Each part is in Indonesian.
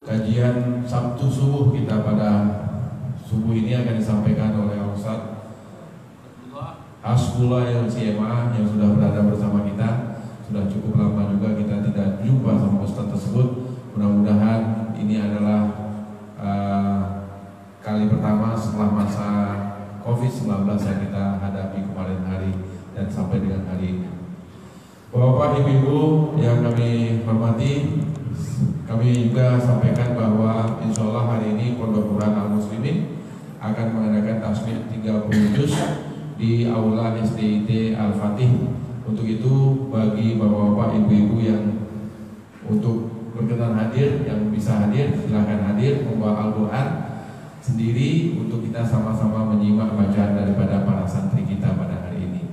Kajian Sabtu subuh kita pada subuh ini akan disampaikan oleh Ustaz Hasbullah LCMA yang sudah berada bersama kita. Sudah cukup lama juga kita tidak jumpa sama Ustaz tersebut. Mudah-mudahan ini adalah kali pertama setelah masa COVID-19 yang kita hadapi kemarin hari dan sampai dengan hari ini. Bapak, Ibu yang kami hormati, kami juga sampaikan bahwa insya Allah hari ini Pondok Quran Al-Muslimin akan mengadakan tasbih 30 juz di Aula SDIT Al-Fatih. Untuk itu bagi bapak-bapak, ibu-ibu yang untuk berkenan hadir, yang bisa hadir silahkan hadir membawa Al-Quran sendiri untuk kita sama-sama menyimak bacaan daripada para santri kita pada hari ini.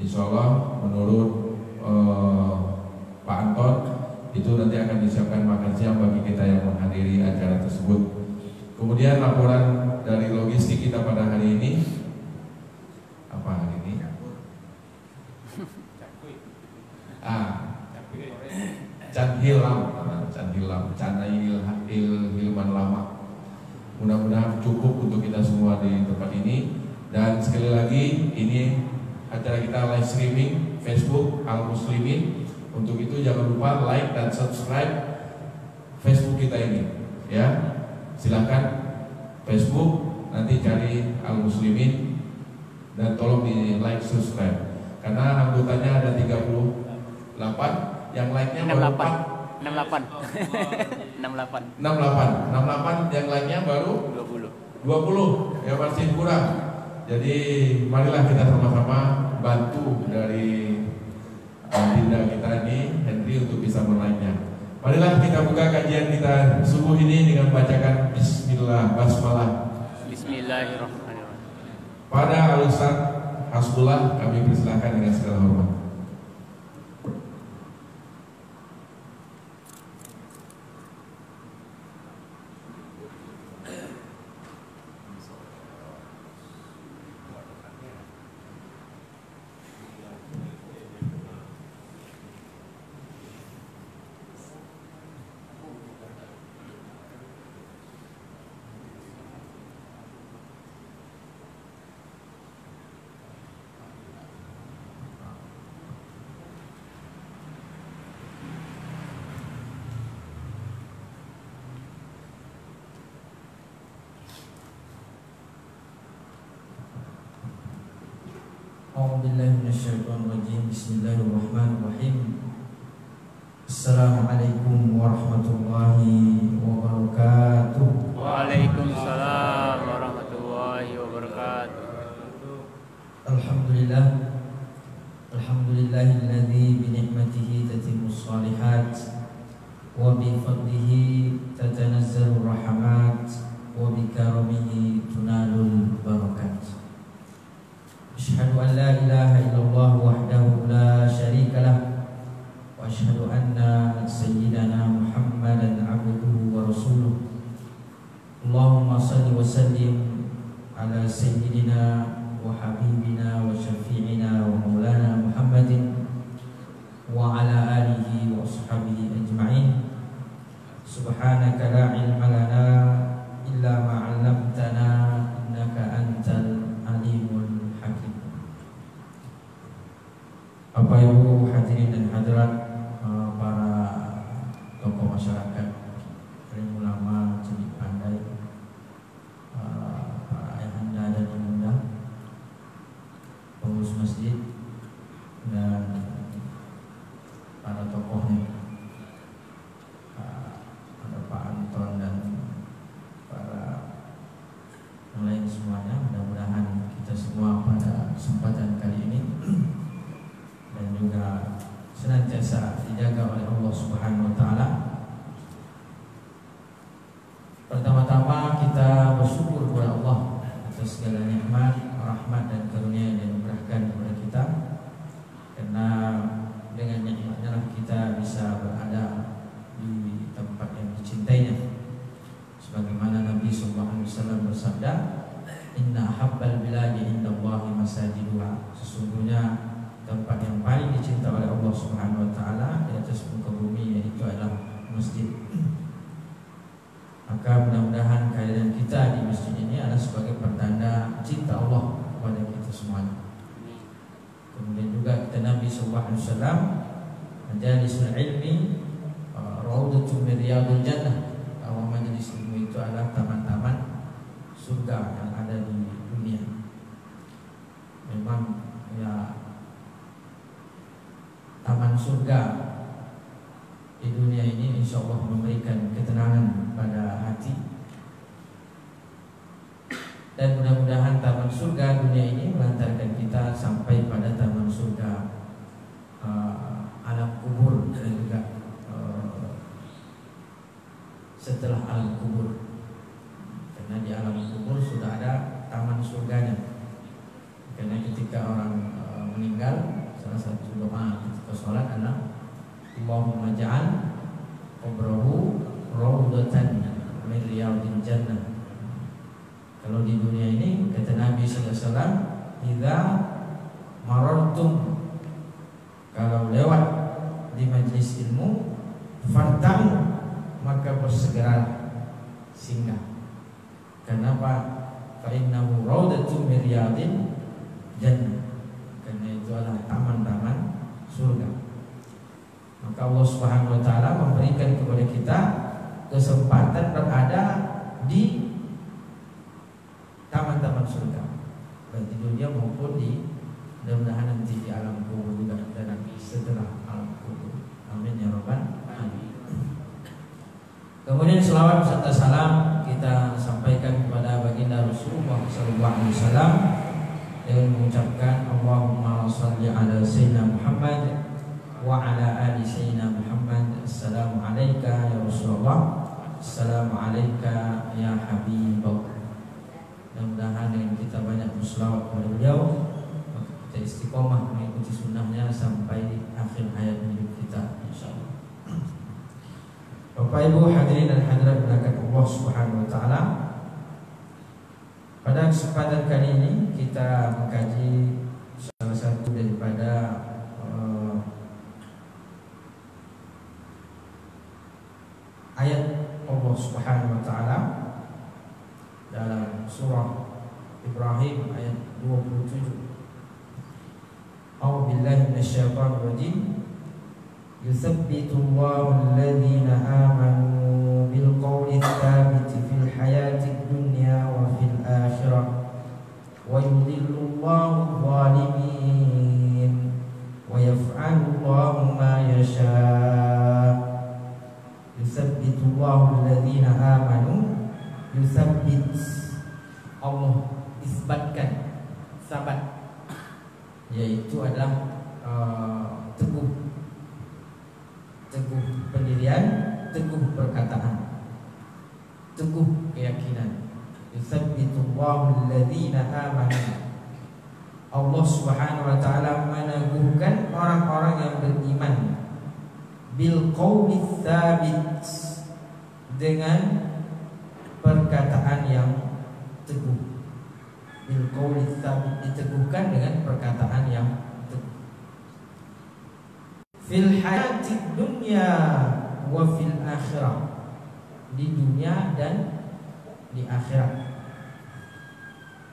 Insya Allah menurut Pak Anton itu nanti akan disiapkan makan siang bagi kita yang menghadiri acara tersebut. Kemudian laporan dari logistik kita pada hari ini apa hari ini? Hilman Lama. Mudah-mudahan cukup untuk kita semua di tempat ini. Dan sekali lagi ini acara kita live streaming Facebook Al-Muslimin. Untuk itu jangan lupa like dan subscribe Facebook kita ini, ya. Silahkan Facebook nanti cari Al-Muslimin dan tolong di like subscribe. Karena anggotanya ada 38, yang like-nya 68 yang like-nya baru 20, ya masih kurang. Jadi marilah kita sama-sama bantu dari Dinda kita ini Henry untuk bisa menaiknya. Marilah kita buka kajian kita subuh ini dengan bacakan Bismillah, Basmalah. Bismillahirrahmanirrahim. Pada Al-Ustaz Hasbullah kami persilahkan dengan segala hormat. Bismillahirrahmanirrahim. Assalamualaikum warahmatullahi wabarakatuh. Waalaikumsalam warahmatullahi wabarakatuh. Alhamdulillah. Alhamdulillahilladzi bi ni'matihi tatimmus shalihat wa bi fadlihi tatanazzalu rahmat wa bi karamihi tunalul barakat. Asyhadu an la ilaha illallah wahdahu la syarika lah wa asyhadu anna sayyidana Muhammadan abduhu wa rasuluh. Allahumma salli wa sallim ala sayyidina wa habibina wa syafi'ina wa maulana Muhammadin wa ala alihi wa ashabihi ajma'in. Subhanaka la ilma lana illa ma 'allamtana innaka antal alimul hakim. Bapak Ibu hadirin dan hadirat, para tokoh masyarakat, alim ulama, cerdik pandai, para ayahanda dan ibunda, pengurus masjid dan para tokohnya, ada Pak Anton dan para yang lain semuanya. Mudah-mudahan kita semua pada kesempatan kali ini dan juga senantiasa dijaga oleh Allah Subhanahu wa taala. Pertama-tama kita bersyukur kepada Allah atas segala nikmat, rahmat dan karunia yang diberikan kepada kita. Karena dengan nikmatnya lah kita bisa berada di tempat yang dicintainya. Sebagaimana Nabi sallallahu alaihi wasallam bersabda, "Inna habbal biladi indallahi masajiduha." Sesungguhnya tempat yang paling dicinta oleh Allah Subhanahu wa taala di atas muka bumi yaitu adalah masjid. Maka mudah-mudahan kehadiran kita di masjid ini adalah sebagai pertanda cinta Allah kepada kita semuanya. Kemudian juga kata Nabi SAW, majalisul ilmi raudhatun min riyadil jannah, bahwa majelis ilmu itu adalah taman-taman surga yang ada di dunia. Memang ya, taman surga di dunia ini insya Allah memberikan ketenangan pada hati. Dan mudah-mudahan taman surga dunia ini mengantarkan kita sampai pada taman surga alam kubur, dan juga setelah alam kubur. Karena di alam kubur sudah ada taman surganya. Karena ketika orang meninggal, salah satu doa ketika sholat adalah Allahumma ja'al qabrahu raudhatan min riyadil jannah. Kalau di dunia ini kata Nabi sallallahu alaihi wasallam, idza marartum, kalau lewat di majlis ilmu, fartamu, maka bersegera singgah. Kenapa? Fa innahu raudhatun min riyadil jannah. Karena itu adalah taman-taman surga. Maka Allah Subhanahu wa taala memberikan kepada kita kesempatan berada di taman-taman surga, baik di dunia maupun di mudah-mudahan nanti di alam kubur juga, dan setelah alam kubur. Amin ya rabbal alamin. Kemudian selawat serta salam kita sampaikan kepada baginda Rasulullah sallallahu alaihi wasallam dengan mengucapkan Allahumma shalli ala sayyidina Muhammad wa ala ali sayyidina Muhammad. Assalamu alayka ya Rasulullah, assalamu alayka ya Habibullah. Mudah-mudahan dengan kita banyak berselawat kepada beliau, kita istiqomah mengikuti sunnahnya sampai di akhir hayat hidup kita, insyaallah. Bapak Ibu hadirin dan hadirat berkat Allah Subhanahu wa taala, pada kesempatan kali ini kita mengkaji salah satu daripada ayat Allah Subhanahu wa taala dalam surah Ibrahim ayat 27. A'udzu billahi minasyaitonir rajim. Yuthabbitullahu alladhina amanu bil qawli tsabiti fil hayatid dunya wa fil akhirah wa yudhillullahu adh-dhalimin wa yaf'alullahu ma yasha'. Yuthabbitullahu alladhina amanu, yuthabbit, Allah isbatkan sabat, yaitu adalah teguh pendirian, teguh perkataan, teguh keyakinan. Yuthabbitullahu alladhina amanu, Allah Subhanahu wa taala meneguhkan orang-orang yang beriman, bil qawli tsabit, dengan perkataan yang teguh. Bil qawli tsabit, diteguhkan dengan perkataan yang teguh. Fil hayatid dunya wa fil akhirah, di dunia dan di akhirat.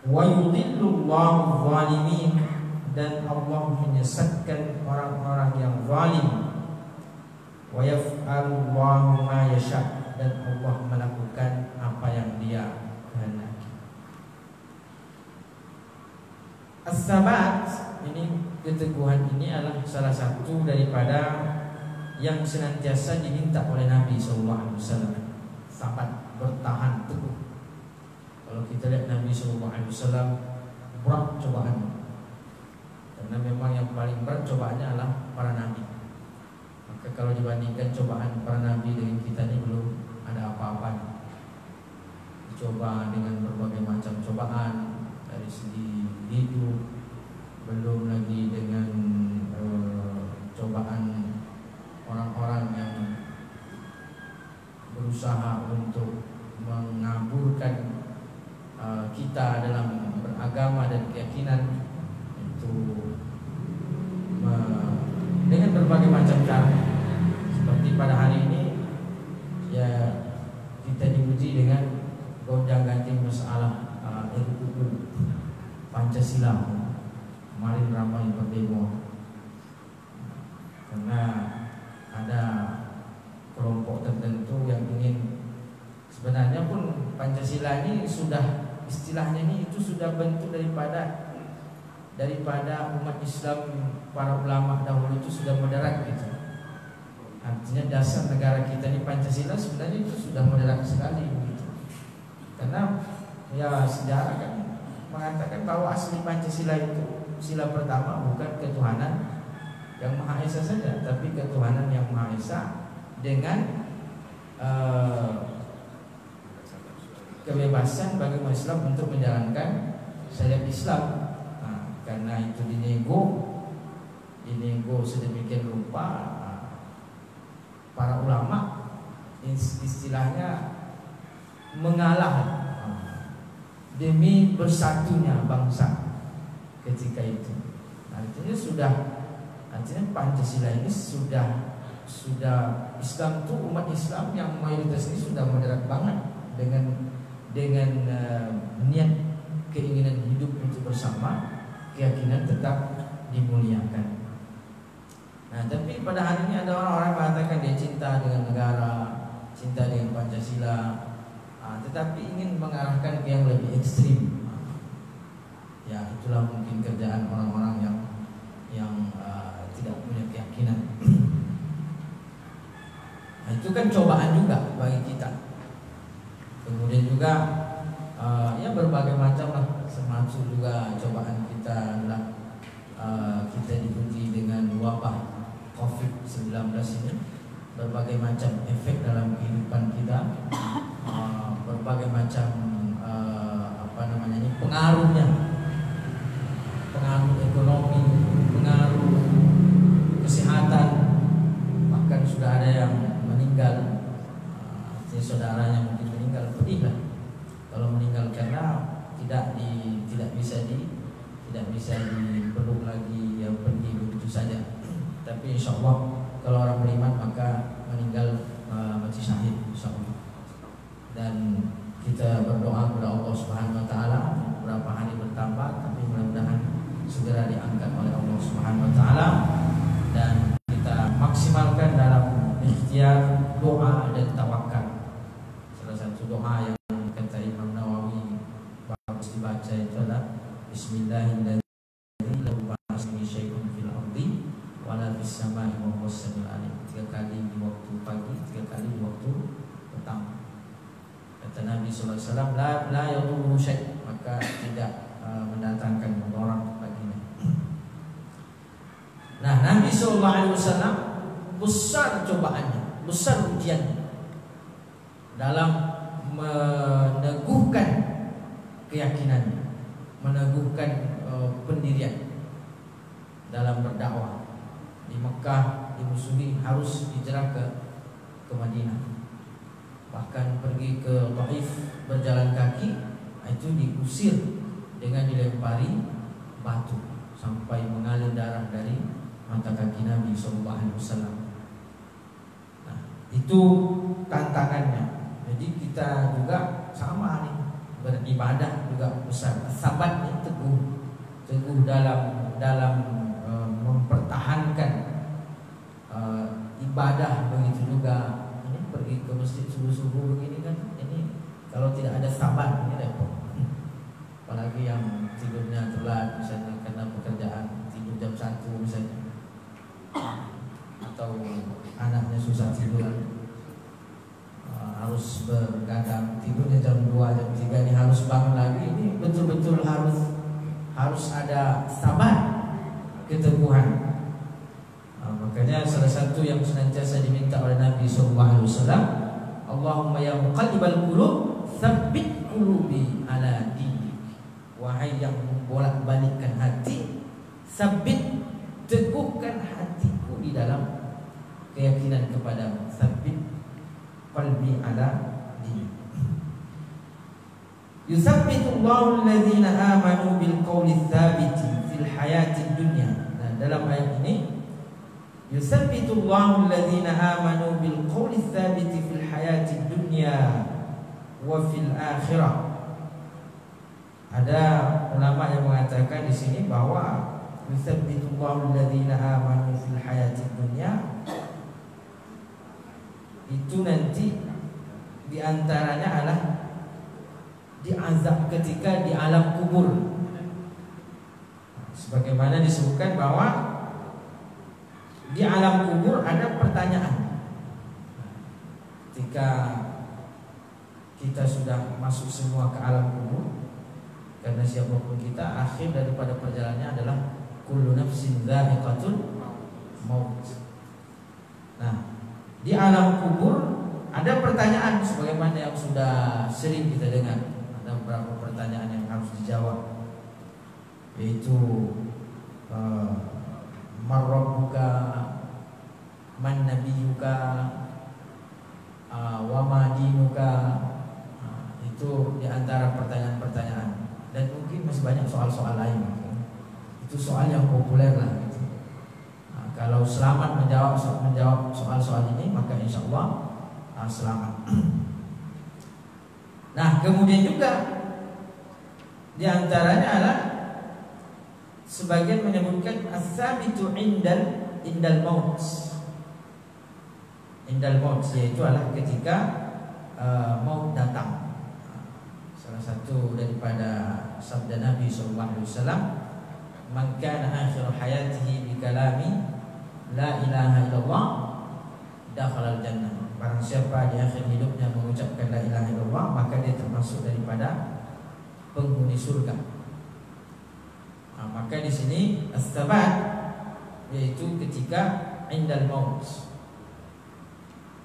Wa yudhillullahu adh-dhalimin, dan Allah menyesatkan orang-orang yang zalim. Wa yaf'alullahu ma yasha', dan Allah melakukan apa yang Dia kehendaki. As-sabat, ini keteguhan ini adalah salah satu daripada yang senantiasa diminta oleh Nabi SAW. Sabat, bertahan teguh. Kalau kita lihat Nabi SAW berat cobaan, karena memang yang paling berat cobaannya adalah para nabi. Maka kalau dibandingkan cobaan para nabi dengan kita ini belum ada apa-apa. Dicoba dengan berbagai macam cobaan dari segi hidup, belum lagi dengan cobaan orang-orang yang berusaha untuk mengaburkan kita dalam beragama dan keyakinan, itu dengan berbagai macam cara. Seperti pada hari ini ya, kita diuji Pancasila. Kemarin ramai berdemo karena ada kelompok tertentu yang ingin, sebenarnya pun Pancasila ini sudah, istilahnya ini itu sudah bentuk daripada umat Islam, para ulama dahulu itu sudah moderat gitu. Artinya dasar negara kita ini Pancasila sebenarnya itu sudah moderat sekali gitu. Karena ya sejarah kan mengatakan bahwa asli Pancasila itu sila pertama bukan ketuhanan yang Maha Esa saja, tapi ketuhanan yang Maha Esa dengan kebebasan bagi umat Islam untuk menjalankan syariat Islam. Nah, karena itu dinego sedemikian rupa, para ulama istilahnya mengalah demi bersatunya bangsa ketika itu. Artinya Pancasila ini sudah Islam tuh, umat Islam yang mayoritas ini sudah moderat banget dengan niat keinginan hidup untuk bersama, keyakinan tetap dimuliakan. Nah, tapi pada hari ini ada orang-orang mengatakan dia cinta dengan negara, cinta dengan Pancasila, tetapi ingin mengarahkan ke yang lebih ekstrim. Ya, itulah mungkin kerjaan orang-orang yang tidak punya keyakinan. Nah, itu kan cobaan juga bagi kita. Kemudian juga ya berbagai macam lah, termasuk juga cobaan kita adalah kita diuji dengan wabah COVID-19 ini, berbagai macam efek dalam kehidupan kita, berbagai macam pengaruhnya, pengaruh ekonomi, pengaruh kesehatan, bahkan sudah ada yang meninggal. Saudaranya mungkin meninggal, pedih lah kalau meninggal karena tidak bisa dipeluk lagi, yang pergi begitu saja. Tapi insya Allah kalau orang beriman maka meninggal mati syahid insya Allah. Dan kita berdoa kepada Allah Subhanahu Wa Taala, beberapa hari bertambah, tapi mudah-mudahan segera diangkat oleh Allah Subhanahu Wa Taala, dan kita maksimalkan dalam ikhtiar doa dan tawakal. Salah satu doa yang kata Imam Nawawi bagus dibaca itu adalah Bismillahirrahmanirrahim. Sama Imam Hussein Ali 3 kali di waktu pagi, 3 kali di waktu petang. Kata Nabi SAW, la yadurru syai', maka tidak mendatangkan mudarat baginya. Nah, Nabi SAW besar cobaannya, besar ujiannya dalam meneguhkan keyakinannya, meneguhkan pendirian dalam berdakwah. Di Mekah dimusuhi, harus hijrah ke Madinah, bahkan pergi ke Taif berjalan kaki, itu diusir dengan dilempari batu sampai mengalir darah dari mata kaki Nabi SAW. Nah, itu tantangannya. Jadi kita juga sama nih, beribadah juga besar, sabat nih, teguh dalam mempertahankan ibadah. Begitu juga ini pergi ke masjid subuh-subuh begini kan, ini kalau tidak ada sabar ini repot. Apalagi yang tidurnya telat misalnya karena pekerjaan, tidur jam 1 misalnya, atau anaknya susah tidur, harus bergadang tidurnya jam 2, jam 3, ini harus bangun lagi. Ini betul-betul harus ada sabar, keteguhan. Makanya salah satu yang senantiasa diminta oleh Nabi SAW, Allahumma ya muqallibal qulub, tsabbit qulubi ala dinik. Wahai yang membolak-balikkan hati, tsabbit, teguhkan hatiku di dalam keyakinan kepadamu. Tsabbit qalbi ala dinik. Yusabbitu Allahu alladhina amanu bil qawli tsabiti fil hayati dunya. Nah, dalam ayat ini yusabbitu Allahu alladhina amanu bil qawli tsabiti fil hayati dunya wa fil akhirah. Ada ulama yang mengatakan di sini bahwa yuthabbitullahu alladhina amanu fil hayatid dunya, itu nanti diantaranya adalah diazab ketika di alam kubur. Sebagaimana disebutkan bahwa di alam kubur ada pertanyaan. Ketika kita sudah masuk semua ke alam kubur, karena siapapun kita, akhir daripada perjalanannya adalah kullu nafsin dha'iqatul maut. Nah, di alam kubur ada pertanyaan sebagaimana yang sudah sering kita dengar. Ada beberapa pertanyaan yang harus dijawab, yaitu man rabbuka, man nabiyuka, wa ma dinuka. Itu diantara pertanyaan-pertanyaan. Dan mungkin masih banyak soal-soal lain. Itu soal yang populer lah. Kalau selamat menjawab soal-soal ini, maka insya Allah selamat. Nah, kemudian juga diantaranya adalah sebagian menyebutkan as-sabitu indal maut. Indal maut, yaitu adalah ketika maut datang. Salah satu daripada sabda Nabi SAW, man kana akhiru hayatihi bi kalami la ilaha illallah dakhala al-jannah. Barang siapa di akhir hidupnya mengucapkan la ilaha illallah, maka dia termasuk daripada penghuni surga. Maka di sini as-sabat yaitu ketika indal maut.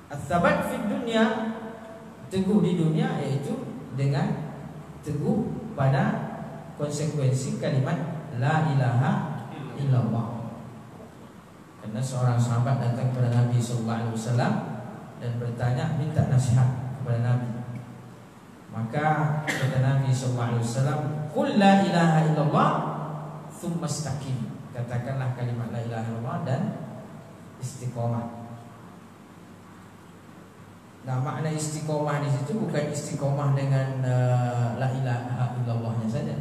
As-sabat fi dunya, teguh di dunia, yaitu dengan teguh pada konsekuensi kalimat la ilaha illallah. Karena seorang sahabat datang kepada Nabi SAW dan bertanya, minta nasihat kepada Nabi. Maka kata Nabi SAW, qul la ilaha illallah thumma istaqim. Katakanlah kalimat la ilaha illallah dan istiqomah. Nah, makna istiqomah di situ bukan istiqomah dengan la ilaha illallahnya saja,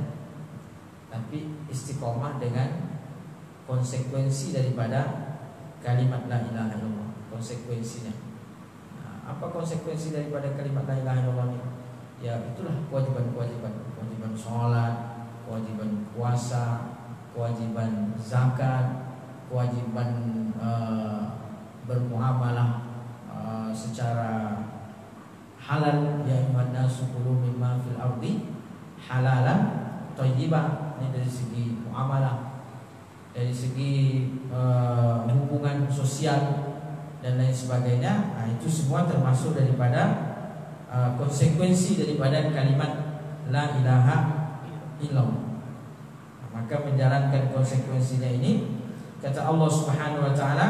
tapi istiqomah dengan konsekuensi daripada kalimat la ilaha illallah. Konsekuensinya. Nah, apa konsekuensi daripada kalimat la ilaha illallah ini? Ya, itulah kewajiban sholat, kewajiban puasa, kewajiban zakat, kewajiban bermuamalah secara halal. Ya ayyuhan nasu kulu mimma fil ardi halalan thayyiban. Ini dari segi muamalah, dari segi hubungan sosial dan lain sebagainya. Nah, itu semua termasuk daripada konsekuensi daripada kalimat la ilaha illallah. Maka menjalankan konsekuensinya ini, kata Allah Subhanahu wa taala,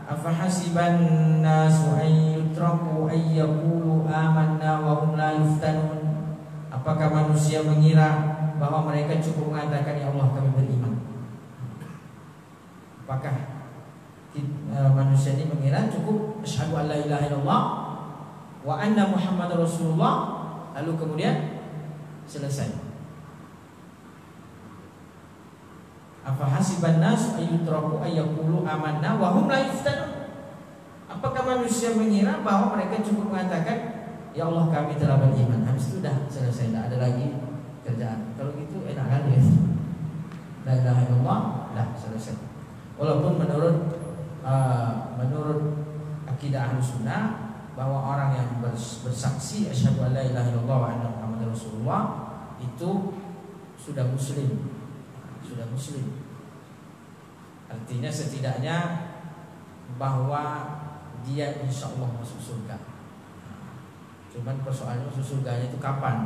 afahasiban nasu an yutraku ay yaqulu amanna wa hum la yuftanun. Apakah manusia mengira bahwa mereka cukup mengatakan ya Allah kami beriman? Apakah manusia ini mengira cukup asyhadu an la ilaha illallah wa anna Muhammadar Rasulullah, lalu kemudian selesai? Afahasiban nas ayyutraku ayyaqulu amanna wa hum la yuftanun. Apakah manusia mengira bahwa mereka cukup mengatakan ya Allah kami telah beriman, habis itu sudah selesai, tidak ada lagi kerjaan? Kalau gitu enak kali ya. La ilaha illallah, dah selesai. Walaupun menurut akidah Ahlussunnah bahwa orang yang bersaksi asyhadu an la ilaha illallah wa anna Muhammadar Rasulullah itu sudah muslim. Sudah muslim. Artinya setidaknya bahwa dia insya Allah masuk surga. Cuman persoalannya masuk surganya itu kapan?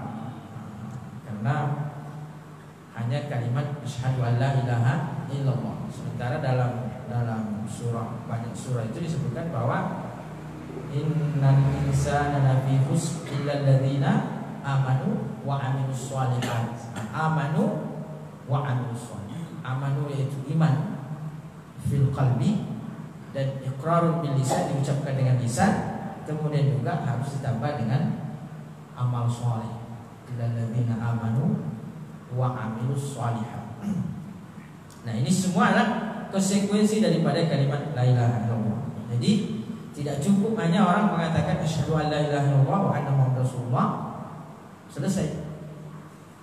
Karena hanya kalimat asyhadu an la ilaha illallah. Sementara dalam surah, banyak surah itu disebutkan bahwa innal insana lafi khusr illa alladziina amanu wa amilus shalihat. Amanu wa amilus shalihat. Amanu yaitu iman fil qalbi dan iqrarun bil lisan, diucapkan dengan lisan, kemudian juga harus ditambah dengan amal soleh. Illal ladzina amanu wa amilus shalihat. Nah, ini semua adalah konsekuensi daripada kalimat la ilaha illallah. Jadi tidak cukup hanya orang mengatakan asyhadu an la ilaha illallah wa anna muhammadar rasulullah, selesai.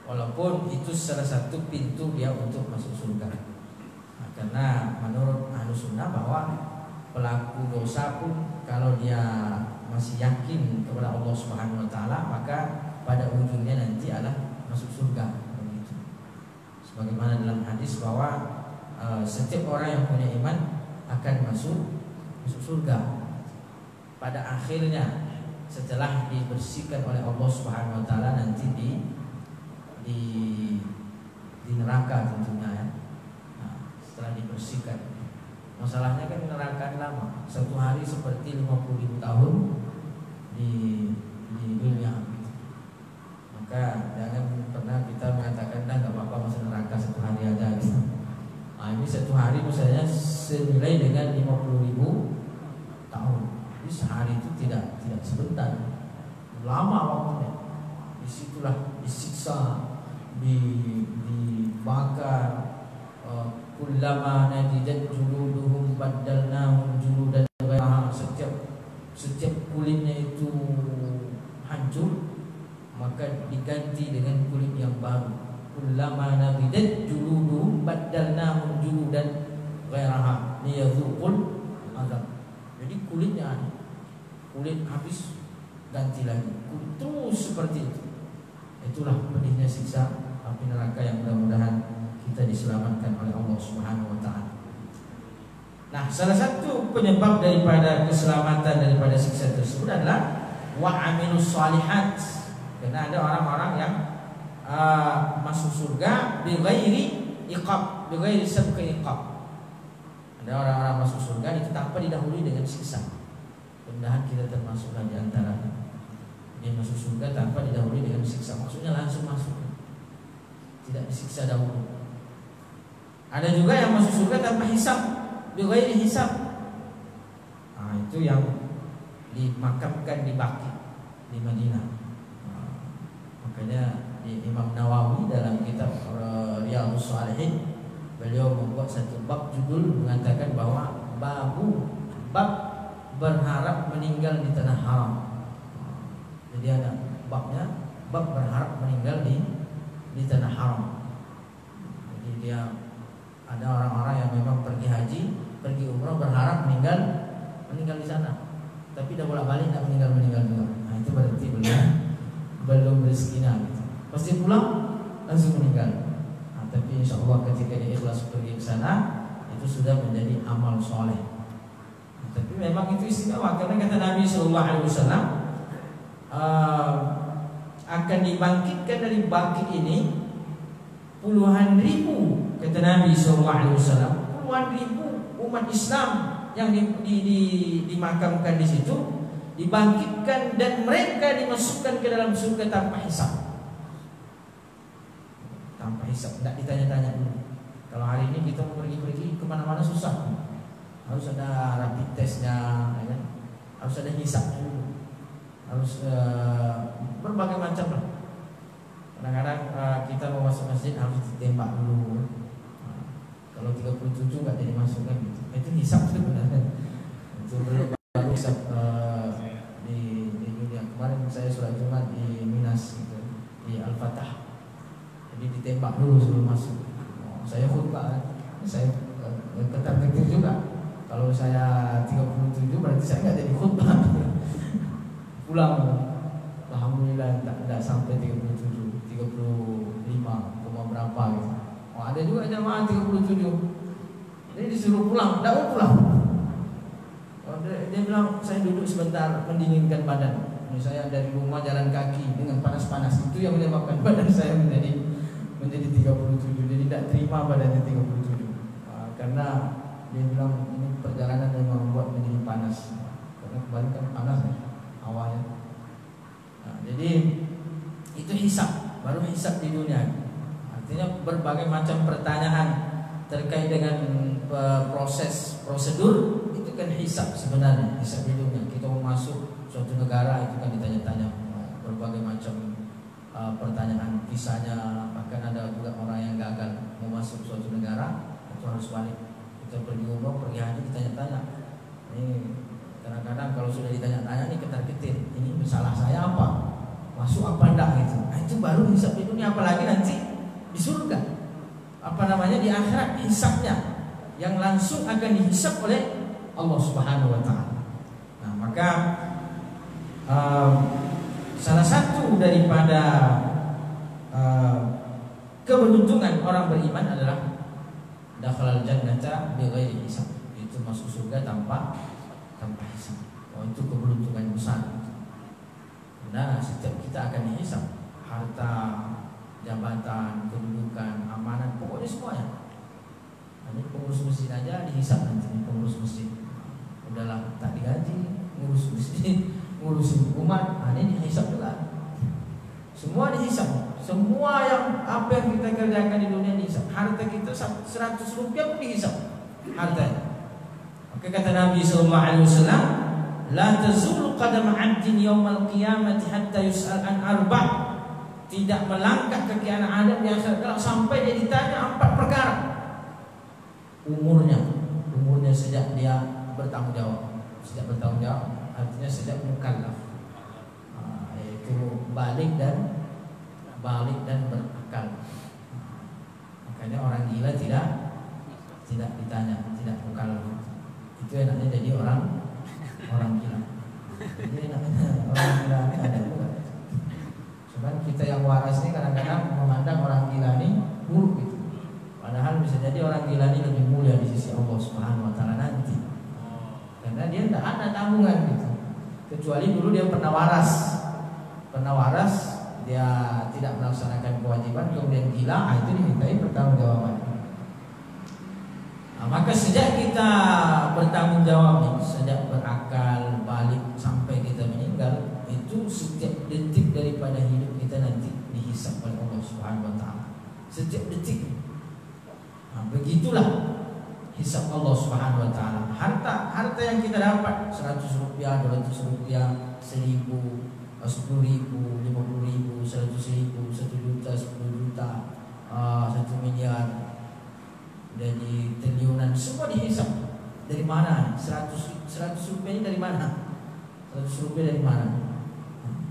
Walaupun itu salah satu pintu dia untuk masuk surga. Nah, karena menurut Ahlus Sunnah bahwa pelaku dosa pun kalau dia masih yakin kepada Allah Subhanahu wa taala, maka pada ujungnya nanti adalah masuk surga. Begitu. Sebagaimana dalam hadis bahwa setiap orang yang punya iman akan masuk surga. Pada akhirnya setelah dibersihkan oleh Allah Subhanahu wa taala nanti di neraka tentunya ya. Nah, setelah dibersihkan. Masalahnya kan neraka lama. Satu hari seperti 50.000 tahun di dunia. Maka jangan pernah kita mengatakan dah nggak apa-apa masuk neraka satu hari aja gitu. Nah, ini satu hari misalnya senilai dengan 50.000 tahun. Jadi sehari itu tidak sebentar, lama waktunya. Disitulah disiksa, dibakar. Kullama nadidat juluduhum baddalnahum juludan ghayraha. Setiap kulitnya itu hancur, maka diganti dengan kulit yang baru. Kullama nadidat juluduhum baddalnahum juludan ghayraha liyadzuqul azab. Jadi kulit habis ganti lagi. Kulit terus seperti itu. Itulah pedihnya siksa api neraka yang mudah-mudahan kita diselamatkan oleh Allah Subhanahu wa taala. Nah, salah satu penyebab daripada keselamatan daripada siksa tersebut adalah wa amilus shalihat. Karena ada orang-orang yang masuk surga bighairi iqab, bighairi sabqi iqab. Ada orang-orang masuk surga itu tanpa didahului dengan siksa. Mudah-mudahan kita termasuklah di antara dia masuk surga tanpa didahului dengan siksa. Maksudnya langsung masuk, tidak disiksa dahulu. Ada juga yang masuk surga tanpa hisab, bighairi hisab. Nah, itu yang dimakamkan di Baqi di Madinah. Nah, makanya Imam Nawawi dalam kitab Riyadhus Shalihin beliau membuat satu bab judul mengatakan bahwa bab berharap meninggal di tanah haram. Jadi ada babnya, bab berharap meninggal di tanah haram. Jadi dia ada orang-orang yang memang pergi haji, pergi umrah berharap meninggal di sana, tapi dah bolak-balik tak meninggal juga. Nah, itu berarti belum rezekinya gitu. Pasti pulang langsung meninggal. Nah, tapi insya Allah ketika dia ikhlas pergi ke sana, itu sudah menjadi amal soleh. Nah, tapi memang itu istimewa karena kata Nabi Sallallahu Alaihi Wasallam akan dibangkitkan dari Baqi ini puluhan ribu. Kata Nabi SAW, puluhan ribu umat Islam yang dimakamkan di situ dibangkitkan dan mereka dimasukkan ke dalam surga tanpa hisab. Tanpa hisab, tidak ditanya-tanya dulu. Kalau hari ini kita mau pergi kemana-mana susah, harus ada rapid testnya, ya kan? Harus ada hisabnya dulu, harus berbagai macam lah. Kadang-kadang kita mau masuk masjid harus ditembak dulu. Kalau 37 nggak jadi masuk kan gitu. Itu hisab sebenarnya. Itu baru hisab di dunia. Kemarin saya sholat Jumat di Minas gitu, di Al-Fatah. Jadi ditembak dulu sebelum masuk. Saya khutbah, saya ketar-ketir juga. Kalau saya 37 berarti saya nggak jadi khutbah. Pulang. Alhamdulillah tidak sampai 37, 35, berapa gitu. Oh, ada juga jamaah 37. Jadi disuruh pulang, tidak mau pulang. Oh, dia bilang saya duduk sebentar mendinginkan badan. Ini saya dari rumah jalan kaki dengan panas-panas. Itu yang menyebabkan badan saya menjadi 37. Jadi tidak terima badannya 37. Karena dia bilang ini perjalanan yang membuat menjadi panas. Karena kemarin kan panas ya awalnya. Nah, jadi itu hisab, baru hisab di dunia. Artinya berbagai macam pertanyaan terkait dengan prosedur itu kan hisab sebenarnya, hisab di dunia. Kita mau masuk suatu negara itu kan ditanya-tanya berbagai macam pertanyaan visanya, bahkan ada juga orang yang gagal mau masuk suatu negara itu harus balik. Kita pergi umroh, pergi haji, ditanya-tanya. Ini kadang-kadang kalau sudah ditanya-tanya nih ketar-ketir, ini salah saya apa? Masuk apa enggak gitu. Nah, itu baru hisab di dunia, apalagi nanti di surga. Apa namanya, di akhirat hisabnya yang langsung akan dihisab oleh Allah Subhanahu wa taala. Nah, maka salah satu daripada keberuntungan orang beriman adalah dakhalal jannata bighairi hisab. Itu masuk surga tanpa hisab. Oh, itu keberuntungan besar. Nah, setiap kita akan dihisab, harta, jabatan, kedudukan, amanat, pokoknya semuanya. Ini pengurus masjid aja dihisab nanti, pengurus masjid. Udahlah tak digaji, ngurus masjid, ngurusin umat, ini dihisab juga. Semua dihisab. Semua yang apa yang kita kerjakan di dunia dihisab. Harta kita 100 rupiah pun dihisab. Harta. Maka kata Nabi SAW, la tazulu qadam 'abdin yaumal qiyamati hatta yus'al an arba'. Tidak melangkah kaki anak Adam di akhirat kelak sampai dia ditanya 4 perkara. Umurnya sejak dia bertanggung jawab. Sejak bertanggung jawab artinya sejak mukallaf. Yaitu balik dan berakal. Makanya orang gila tidak ditanya, tidak mukallaf. Itu enaknya jadi orang gila. Jadi enaknya orang gila ini ada juga. Cuman kita yang waras ini kadang-kadang memandang orang gila ini buruk gitu. Padahal bisa jadi orang gila ini lebih mulia di sisi Allah Subhanahu wa taala nanti. Karena dia tidak ada tanggungan gitu. Kecuali dulu dia pernah waras, dia tidak melaksanakan kewajiban, kemudian gila, itu dimintai pertanggungjawaban. Nah, maka sejak kita bertanggung jawab nih, sejak berakal, balik sampai kita meninggal, itu setiap detik daripada hidup kita nanti dihisab oleh Allah Subhanahu wa taala. Setiap detik. Nah, begitulah hisab Allah Subhanahu wa taala. Harta yang kita dapat 100 rupiah, 200 rupiah, 1000, 10.000, 50.000, 100.000, 1 juta, 10 juta, 1 miliar, jadi triliunan, semua dihisab. Dari mana? 100 rupiah ini dari mana? 100 rupiah dari mana?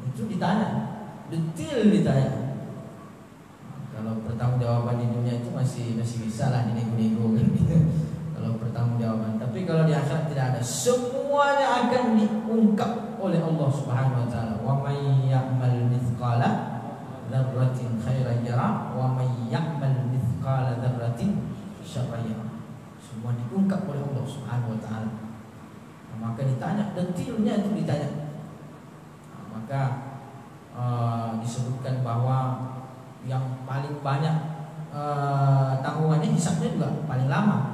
Itu ditanya, detail ditanya. Kalau pertanggungjawaban di dunia itu masih bisa lah dinego-nego kan gitu. Kalau pertanggungjawaban, tapi kalau di akhirat tidak ada, semuanya akan diungkap oleh Allah Subhanahu wa taala. Wa may ya'mal mithqala dzarratin khairan yara wa may ya'mal mithqala dzarratin syarran yara. Semua diungkap oleh Allah Subhanahu wa taala. Maka ditanya, detailnya itu ditanya. Maka disebutkan bahwa yang paling banyak tanggungannya hisabnya juga paling lama.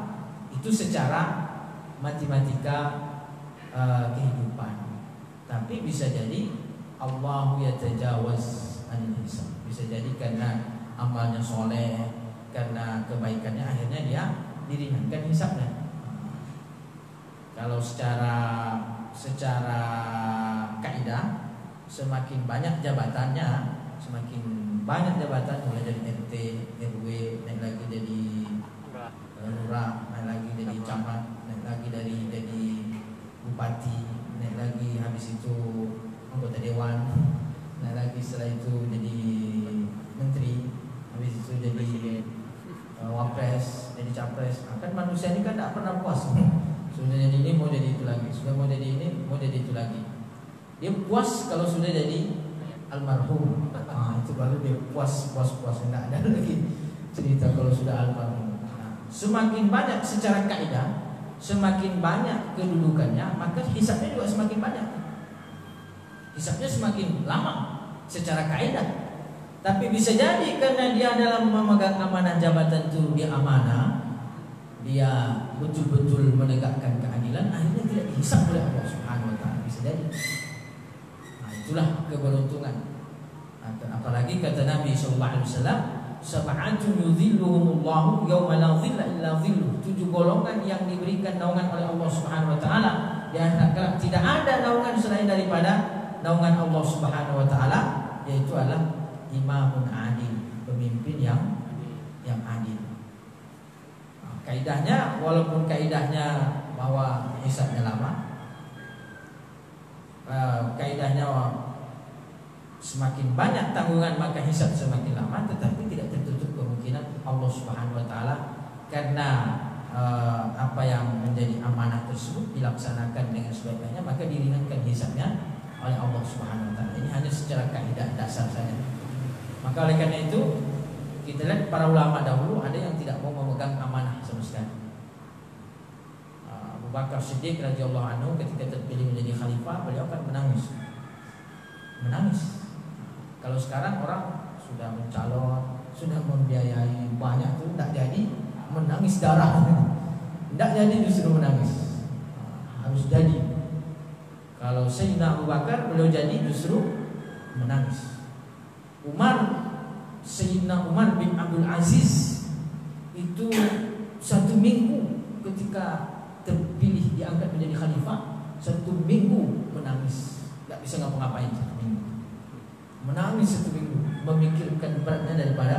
Itu secara matematika kehidupan. Tapi bisa jadi Allahu yatajawaz anil hisab. Bisa jadi karena amalnya soleh, karena kebaikannya akhirnya dia diringankan hisabnya. Kalau secara kaidah, semakin banyak jabatannya, semakin banyak jabatan, mulai dari RT, RW, naik lagi jadi lurah, naik lagi jadi camat, naik lagi jadi bupati, naik lagi habis itu anggota dewan, naik lagi setelah itu jadi menteri, habis itu jadi wapres, jadi capres. Kan manusia ini kan tidak pernah puas. Sudah jadi ini mau jadi itu lagi, sudah mau jadi ini mau jadi itu lagi. Dia puas kalau sudah jadi almarhum. Itu baru dia puas. Tidak ada lagi cerita kalau sudah almarhum. Semakin banyak secara kaidah, semakin banyak kedudukannya, maka hisabnya juga semakin banyak. Hisabnya semakin lama secara kaidah. Tapi bisa jadi karena dia dalam memegang amanah jabatan itu, dia amanah, dia betul-betul menegakkan keadilan, akhirnya tidak dihisab oleh Allah Subhanahu wa taala. Bisa jadi. Nah, itulah keberuntungan. Apalagi kata Nabi sallallahu alaihi wasallam, sab'atun yudhilluhumullahu yauma la dhilla illa dhilluh. 7 golongan yang diberikan naungan oleh Allah Subhanahu wa taala di akhirat kelak, tidak ada naungan selain daripada naungan Allah Subhanahu wa taala, yaitu adalah imamun adil, pemimpin yang adil. Kaidahnya, walaupun kaidahnya bahwa hisabnya lama, kaidahnya semakin banyak tanggungan maka hisab semakin lama, tetapi tidak tertutup kemungkinan Allah Subhanahu wa taala karena apa yang menjadi amanah tersebut dilaksanakan dengan sebaik-baiknya, maka diringankan hisabnya oleh Allah Subhanahu wa taala. Ini hanya secara kaidah dasar saja. Maka oleh karena itu kita lihat para ulama dahulu ada yang tidak mau memegang amanah sama sekali. Abu Bakar Siddiq radhiyallahu anhu ketika terpilih menjadi khalifah, beliau kan menangis. Kalau sekarang orang sudah mencalon, sudah membiayai banyak tuh, tidak jadi menangis darah, tidak jadi justru menangis. Harus jadi. Kalau Sayyidina Abu Bakar beliau jadi justru menangis. Sayyidina Umar bin Abdul Aziz itu 1 minggu ketika terpilih diangkat menjadi khalifah, 1 minggu menangis, tidak bisa ngapa-ngapain 1 minggu. Menangis 1 minggu, memikirkan beratnya daripada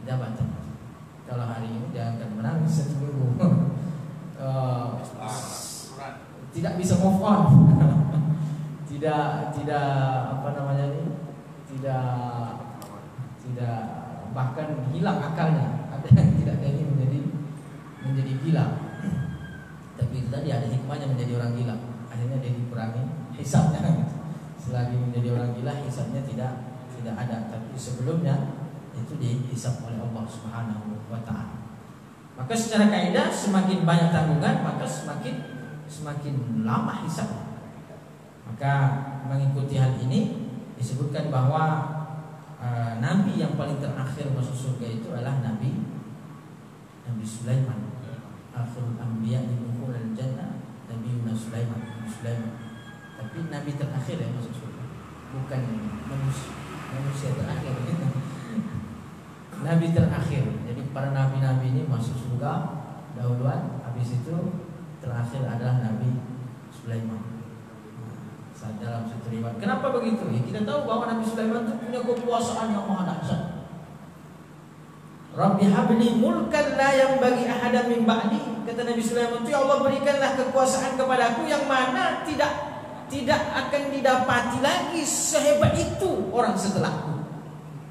jabatan. Kalau hari ini dia akan menangis 1 minggu, tidak bisa move on, tidak apa namanya ini, tidak bahkan hilang akalnya. Ada yang tidak jadi menjadi gila. Tapi itu tadi ada hikmahnya menjadi orang gila. Akhirnya dia dikurangi hisabnya. Selagi menjadi orang gila hisabnya tidak ada. Tapi sebelumnya itu dihisab oleh Allah Subhanahu wa taala. Maka secara kaidah semakin banyak tanggungan maka semakin lama hisabnya. Maka mengikuti hal ini disebutkan bahwa Nabi yang paling terakhir masuk surga itu adalah Nabi Sulaiman. Akhirul anbiya dukhulal jannah Nabi Sulaiman. Tapi Nabi terakhir yang masuk surga, bukan manusia terakhir. Nabi terakhir. Jadi para nabi-nabi ini masuk surga dahuluan, habis itu terakhir adalah Nabi Sulaiman. Dalam satu riwayat. Kenapa begitu? Ya, kita tahu bahwa Nabi Sulaiman itu punya kekuasaan yang maha dahsyat. Rabbi habli mulkan la yang bagi ahadam min ba'di. Kata Nabi Sulaiman itu, ya Allah berikanlah kekuasaan kepadaku yang mana tidak akan didapati lagi sehebat itu orang setelahku.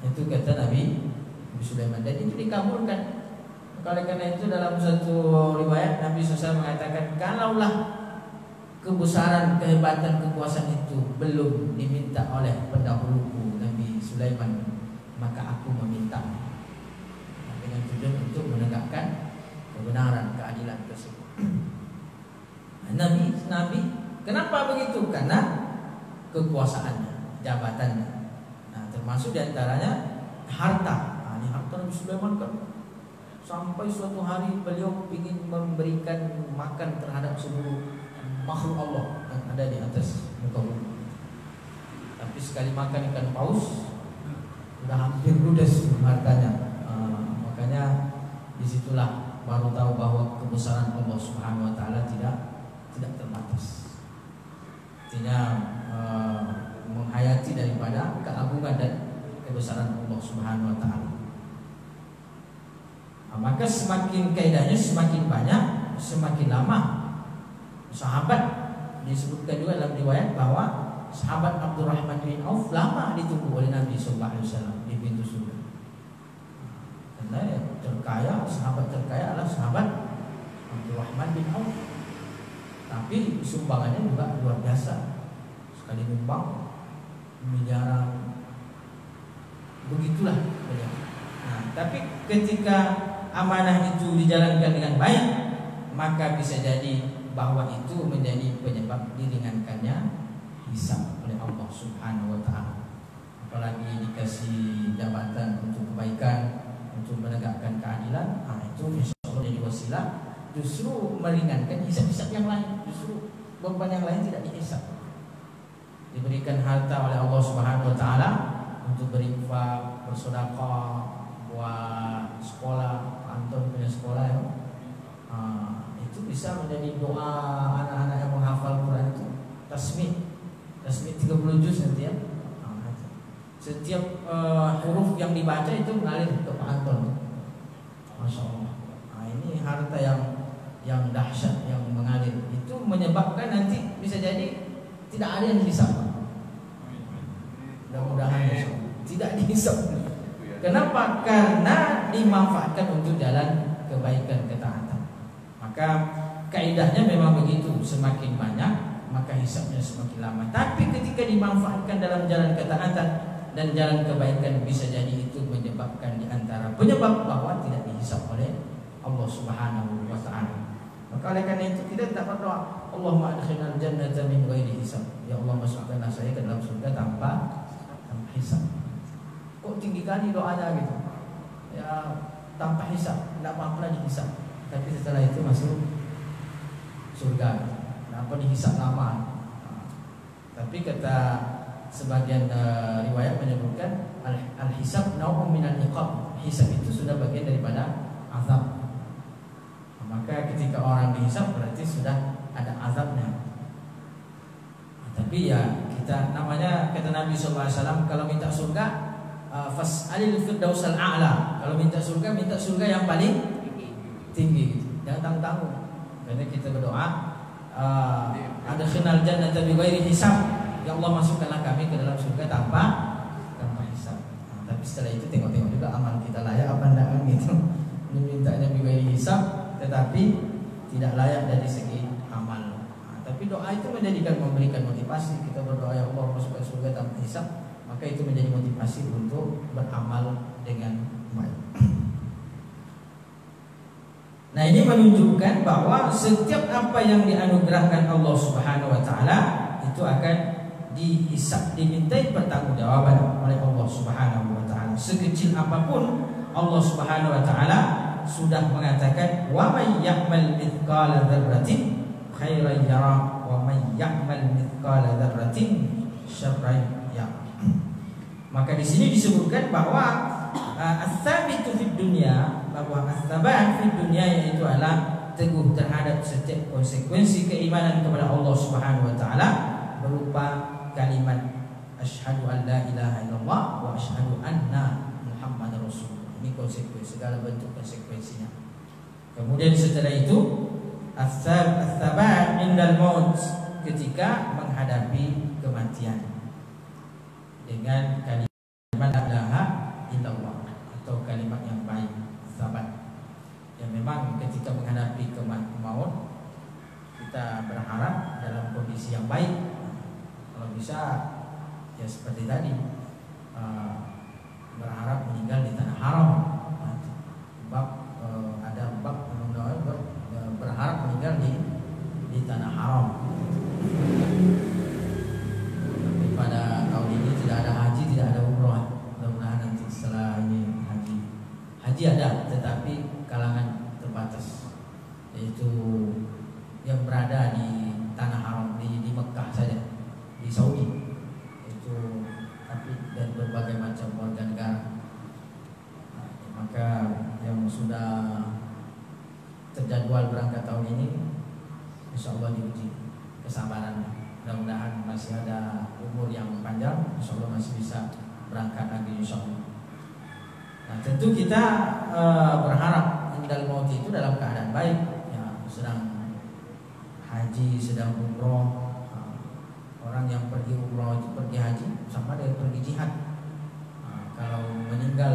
Itu kata Nabi Sulaiman, dan itu dikabulkan. Oleh karena itu dalam satu riwayat Nabi SAW mengatakan, kalaulah kebesaran, kehebatan, kekuasaan itu belum diminta oleh pendahuluku Nabi Sulaiman, maka aku meminta, dengan tujuan untuk menegakkan kebenaran, keadilan tersebut. Nabi, kenapa begitu? Karena kekuasaannya, jabatannya. Nah, termasuk diantaranya harta. Nah, ini harta Nabi Sulaiman kan sampai suatu hari beliau ingin memberikan makan terhadap seluruh makhluk Allah yang ada di atas muka bumi. Tapi sekali makan ikan paus sudah hampir ludes hartanya. Makanya disitulah baru tahu bahwa kebesaran Allah Subhanahu wa taala tidak terbatas. Artinya menghayati daripada keagungan dan kebesaran Allah Subhanahu wa taala. Maka semakin kaidahnya semakin banyak, semakin lama. Sahabat disebutkan juga dalam riwayat bahwa sahabat Abdurrahman bin Auf lama ditunggu oleh Nabi sallallahu alaihi wasallam di pintu surga. Karena yang terkaya, sahabat terkaya adalah sahabat Abdurrahman bin Auf. Tapi sumbangannya juga luar biasa. Sekali nyumbang miliaran. Begitulah beliau. Nah, tapi ketika amanah itu dijalankan dengan baik, maka bisa jadi bahwa itu menjadi penyebab diringankannya hisab oleh Allah Subhanahu wa taala. Apalagi dikasih jabatan untuk kebaikan, untuk menegakkan keadilan, itu insyaallah jadi wasilah justru meringankan hisab-hisab yang lain. Justru beban yang lain tidak dihisab. Diberikan harta oleh Allah Subhanahu wa taala untuk berinfak, bersedekah, buat sekolah, Anton punya sekolah ya. Itu bisa menjadi doa anak-anak yang menghafal Quran itu tasmih 30 juz nanti ya. Setiap huruf yang dibaca itu mengalir ke Pak Anton. Masya Allah. Nah, ini harta yang dahsyat yang mengalir. Itu menyebabkan nanti bisa jadi tidak ada yang dihisab. Mudah-mudahan tidak dihisab. Kenapa? Karena dimanfaatkan untuk jalan kebaikan, ketaatan. Maka kaidahnya memang begitu. Semakin banyak maka hisabnya semakin lama. Tapi ketika dimanfaatkan dalam jalan ketaatan dan jalan kebaikan, bisa jadi itu menyebabkan diantara penyebab bahwa tidak dihisab oleh Allah Subhanahu wa ta'ala. Maka oleh karena itu kita tak berdoa, Allahumma adkhilnal jannata min ghairi hisab. Ya Allah, masukkanlah saya ke dalam surga tanpa hisab. Kok tinggi kali doanya gitu? Ya, tanpa hisab, tidak apa-apa dihisab. Tapi setelah itu masuk surga. Kenapa dihisab lama? Tapi kata sebagian riwayat menyebutkan al-hisab nau'un minal iqab. Hisab itu sudah bagian daripada azab. Maka ketika orang dihisab berarti sudah ada azabnya. Tapi ya kita namanya, kata Nabi SAW, kalau minta surga fas'alil firdausal a'la. Kalau minta surga yang paling tinggi. Jangan tanggung-tanggung. Karena kita berdoa adkhilnal jannata bighairi hisab. Ya Allah, masukkanlah kami ke dalam surga tanpa hisab. Tapi setelah itu tengok-tengok juga amal kita layak apa enggak kan gitu. Mintanya bighairi hisab tetapi tidak layak dari segi amal. Tapi doa itu memberikan motivasi. Kita berdoa, ya Allah, masukkan surga tanpa hisab, maka itu menjadi motivasi untuk beramal dengan baik. Nah, ini menunjukkan bahwa setiap apa yang dianugerahkan Allah Subhanahu wa ta'ala itu akan dihisab, dimintai pertanggungjawaban oleh Allah Subhanahu wa ta'ala. Sekecil apapun Allah Subhanahu wa ta'ala sudah mengatakan, wa may ya'mal mithqala dzarratin khairan yara wa may ya'mal mithqala dzarratin syarran yara. Maka di sini disebutkan bahwa as-sabitu fid dunya, bahwa as-sabat fid dunya yaitu adalah teguh terhadap setiap konsekuensi keimanan kepada Allah Subhanahu wa taala berupa kalimat asyhadu an la ilaha illallah wa asyhadu anna Muhammadar Rasulullah. Ini konsekuensi, segala bentuk konsekuensinya. Kemudian setelah itu as-sabat indal maut, ketika menghadapi kematian, dengan kalimat la ilaha illallah atau kalimat yang baik, sabat. Ya, memang ketika menghadapi maut kita berharap dalam kondisi yang baik. Kalau bisa ya seperti tadi, berharap meninggal di tanah haram. Ada bab berharap meninggal di tanah haram. Tapi pada tahun ini tidak ada haji, tidak ada umroh. Mudah-mudahan nanti setelah ini haji ada, tetapi kalangan terbatas, yaitu yang berada di tanah haram, di Mekah saja, di Saudi. Itu tapi dan berbagai macam warga negara. Maka yang sudah terjadwal berangkat tahun ini, insya Allah diuji kesabarannya. Mudah-mudahan masih ada umur yang panjang, insya Allah masih bisa berangkat lagi, insya Allah. Nah, tentu kita berharap indal maut itu dalam keadaan baik, ya, sedang haji, sedang umroh. Orang yang pergi umroh itu pergi haji sama dengan pergi jihad. Kalau meninggal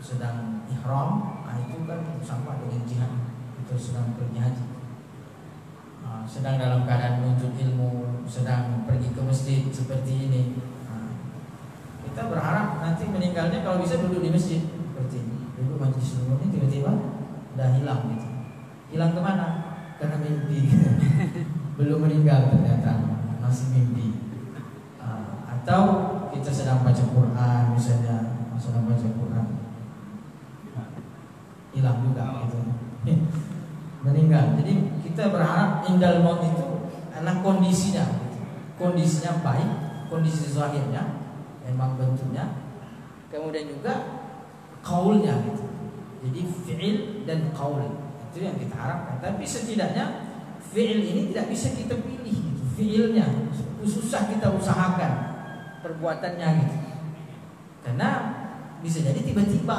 sedang ihram, itu kan sama dengan jihad, itu sedang pergi haji. Sedang dalam keadaan menuntut ilmu, sedang pergi ke masjid seperti ini. Kita berharap nanti meninggalnya kalau bisa duduk di masjid seperti ini. Duduk majlis ilmu ini tiba-tiba udah hilang gitu. Hilang kemana? Karena mimpi. Belum meninggal ternyata, masih mimpi. Atau kita sedang baca Quran misalnya, sedang baca Quran, hilang juga gitu. Meninggal. Jadi kita berharap indal maut itu adalah kondisinya baik, kondisi zahirnya memang bentuknya, kemudian juga qaulnya gitu. Jadi fi'il dan qaul itu yang kita harapkan. Tapi setidaknya fi'il ini tidak bisa kita pilih gitu. Fi'ilnya susah kita usahakan perbuatannya gitu. Karena bisa jadi tiba-tiba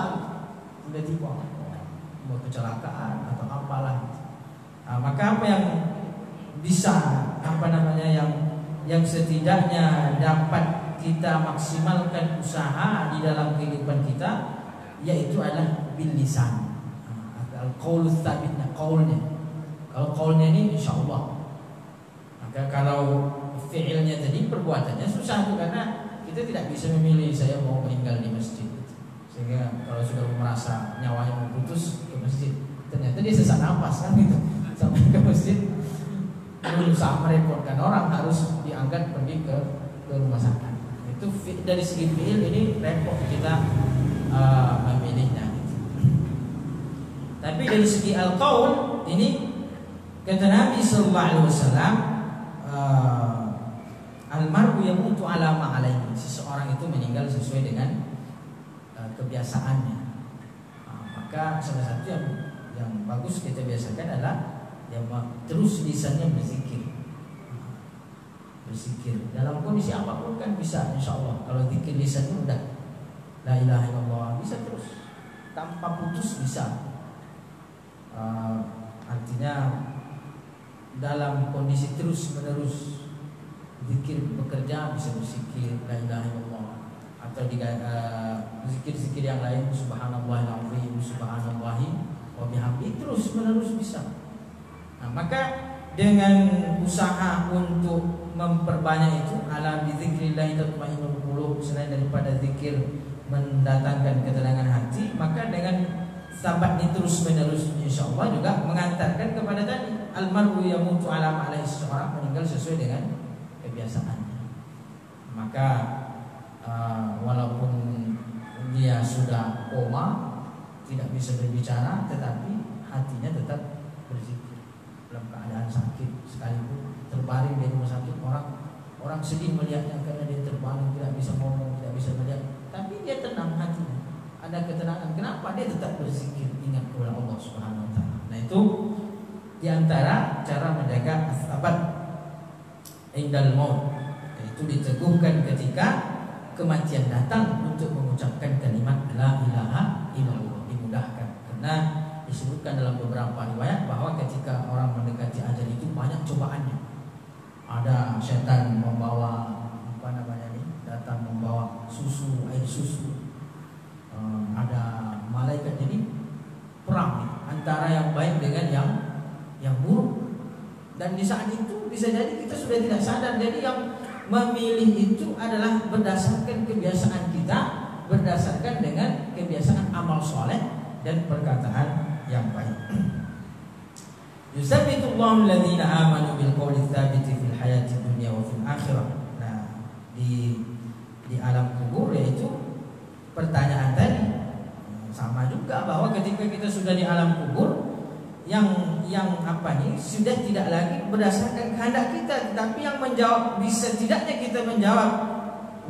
mau kecelakaan atau apalah. Maka apa yang bisa yang setidaknya dapat kita maksimalkan usaha di dalam kehidupan kita, yaitu adalah bil lisan. Al-qaulus tsabitnya, qaulnya. Kalau qaulnya ini insyaallah. Maka kalau fi'ilnya tadi, perbuatannya susah tuh, karena kita tidak bisa memilih saya mau meninggal di masjid. Sehingga kalau sudah merasa nyawanya mau putus ke masjid, ternyata dia sesak napas kan gitu. Sampai ke masjid berusaha merepotkan orang, harus diangkat pergi ke rumah sakit. Itu dari segi fi'il ini repot kita memilihnya. Tapi dari segi al-qaul ini kata Nabi sallallahu alaihi wasallam, al-mar'u yamutu ala ma alaihi. Seseorang itu meninggal sesuai dengan kebiasaannya. Maka salah satu yang bagus kita biasakan adalah yang terus lisannya berzikir. Dalam kondisi apapun kan bisa, insyaallah. Kalau zikir lisannya udah la ilaha illallah, bisa terus tanpa putus bisa. Artinya dalam kondisi terus menerus zikir, bekerja bisa berzikir la ilaha illallah, atau zikir-zikir yang lain, subhanallahil azim, subhanallahi wa bihamdi, terus menerus bisa. Maka dengan usaha untuk memperbanyak itu, ala bi dzikrillah tatma'innul qulub, selain daripada zikir mendatangkan ketenangan hati, maka dengan sahabat ini terus menerus insyaallah juga mengantarkan kepada tadi al-mar'u yamutu ala ma alaihi, seseorang meninggal sesuai dengan kebiasaannya. Maka walaupun dia sudah koma, tidak bisa berbicara, tetapi hatinya tetap berzikir dalam keadaan sakit. Sekalipun terbaring di rumah sakit, orang sedih melihatnya karena dia terbaring, tidak bisa ngomong, tidak bisa melihat, tapi dia tenang hatinya, ada ketenangan. Kenapa? Dia tetap berzikir, ingat kepada Allah Subhanahu wa taala. Nah, itu diantara cara menjaga as-sabat indal maut, yaitu diteguhkan ketika kematian datang untuk mengucapkan kalimat la ilaha illallah, dimudahkan. Karena disebutkan dalam beberapa riwayat bahwa ketika orang mendekati ajal itu banyak cobaannya. Ada setan membawa datang membawa air susu. Ada malaikat, jadi perang antara yang baik dengan yang buruk. Dan di saat itu bisa jadi kita sudah tidak sadar. Jadi yang memilih itu adalah berdasarkan kebiasaan kita, berdasarkan dengan kebiasaan amal soleh dan perkataan yang baik. Yusabbitullahu alladhina amanu bil qawli tsabiti fil hayati dunya wa fil akhirah. Nah, di alam kubur, yaitu pertanyaan tadi sama juga, bahwa ketika kita sudah di alam kubur, yang sudah tidak lagi berdasarkan kehendak kita, tetapi yang menjawab, bisa tidaknya kita menjawab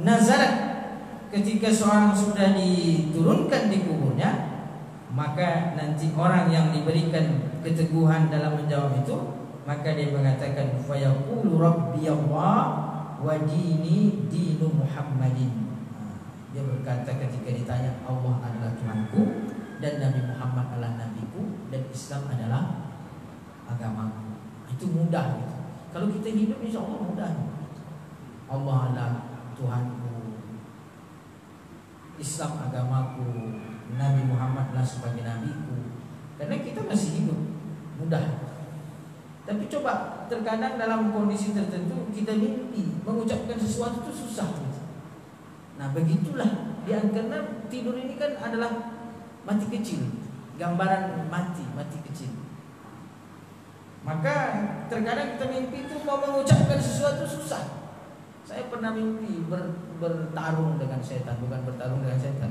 nazarat ketika seorang sudah diturunkan di kuburnya, maka nanti orang yang diberikan keteguhan dalam menjawab itu, maka dia mengatakan fa yaqulu rabbiyallah wa dini dinu Muhammadin. Dia berkata ketika ditanya, Allah adalah Tuhanku dan Nabi Muhammad adalah nabiku dan Islam adalah agamaku. Itu mudah gitu. Kalau kita hidup insya Allah mudah. Allah adalah Tuhanku, Islam agamaku, Nabi Muhammad adalah sebagai nabiku. Karena kita masih hidup, mudah. Tapi coba terkadang dalam kondisi tertentu kita mimpi mengucapkan sesuatu itu susah gitu. Nah begitulah karena tidur ini kan adalah mati kecil, gambaran mati kecil. Maka terkadang kita mimpi itu mau mengucapkan sesuatu susah. Saya pernah mimpi bertarung dengan setan, bukan bertarung dengan setan,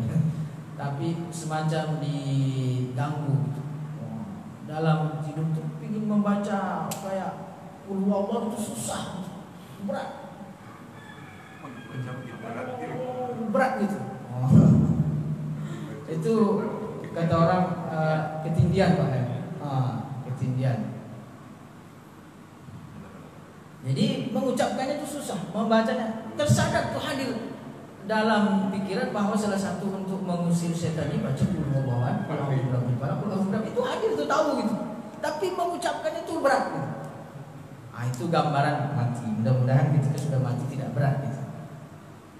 tapi semacam diganggu gitu. Dalam tidur tuh ingin membaca kayak Qul huwallahu itu susah, berat gitu. Itu kata orang ketindian Pak ya. Ketindian. Jadi mengucapkannya itu susah, membacanya tersadar tuh hadir dalam pikiran bahwa salah satu untuk mengusir setan ini baca qul huwallahu ahad, itu hadir itu tahu gitu. Tapi mengucapkan itu berat gitu. Itu gambaran mati. Mudah-mudahan ketika sudah mati tidak berat gitu.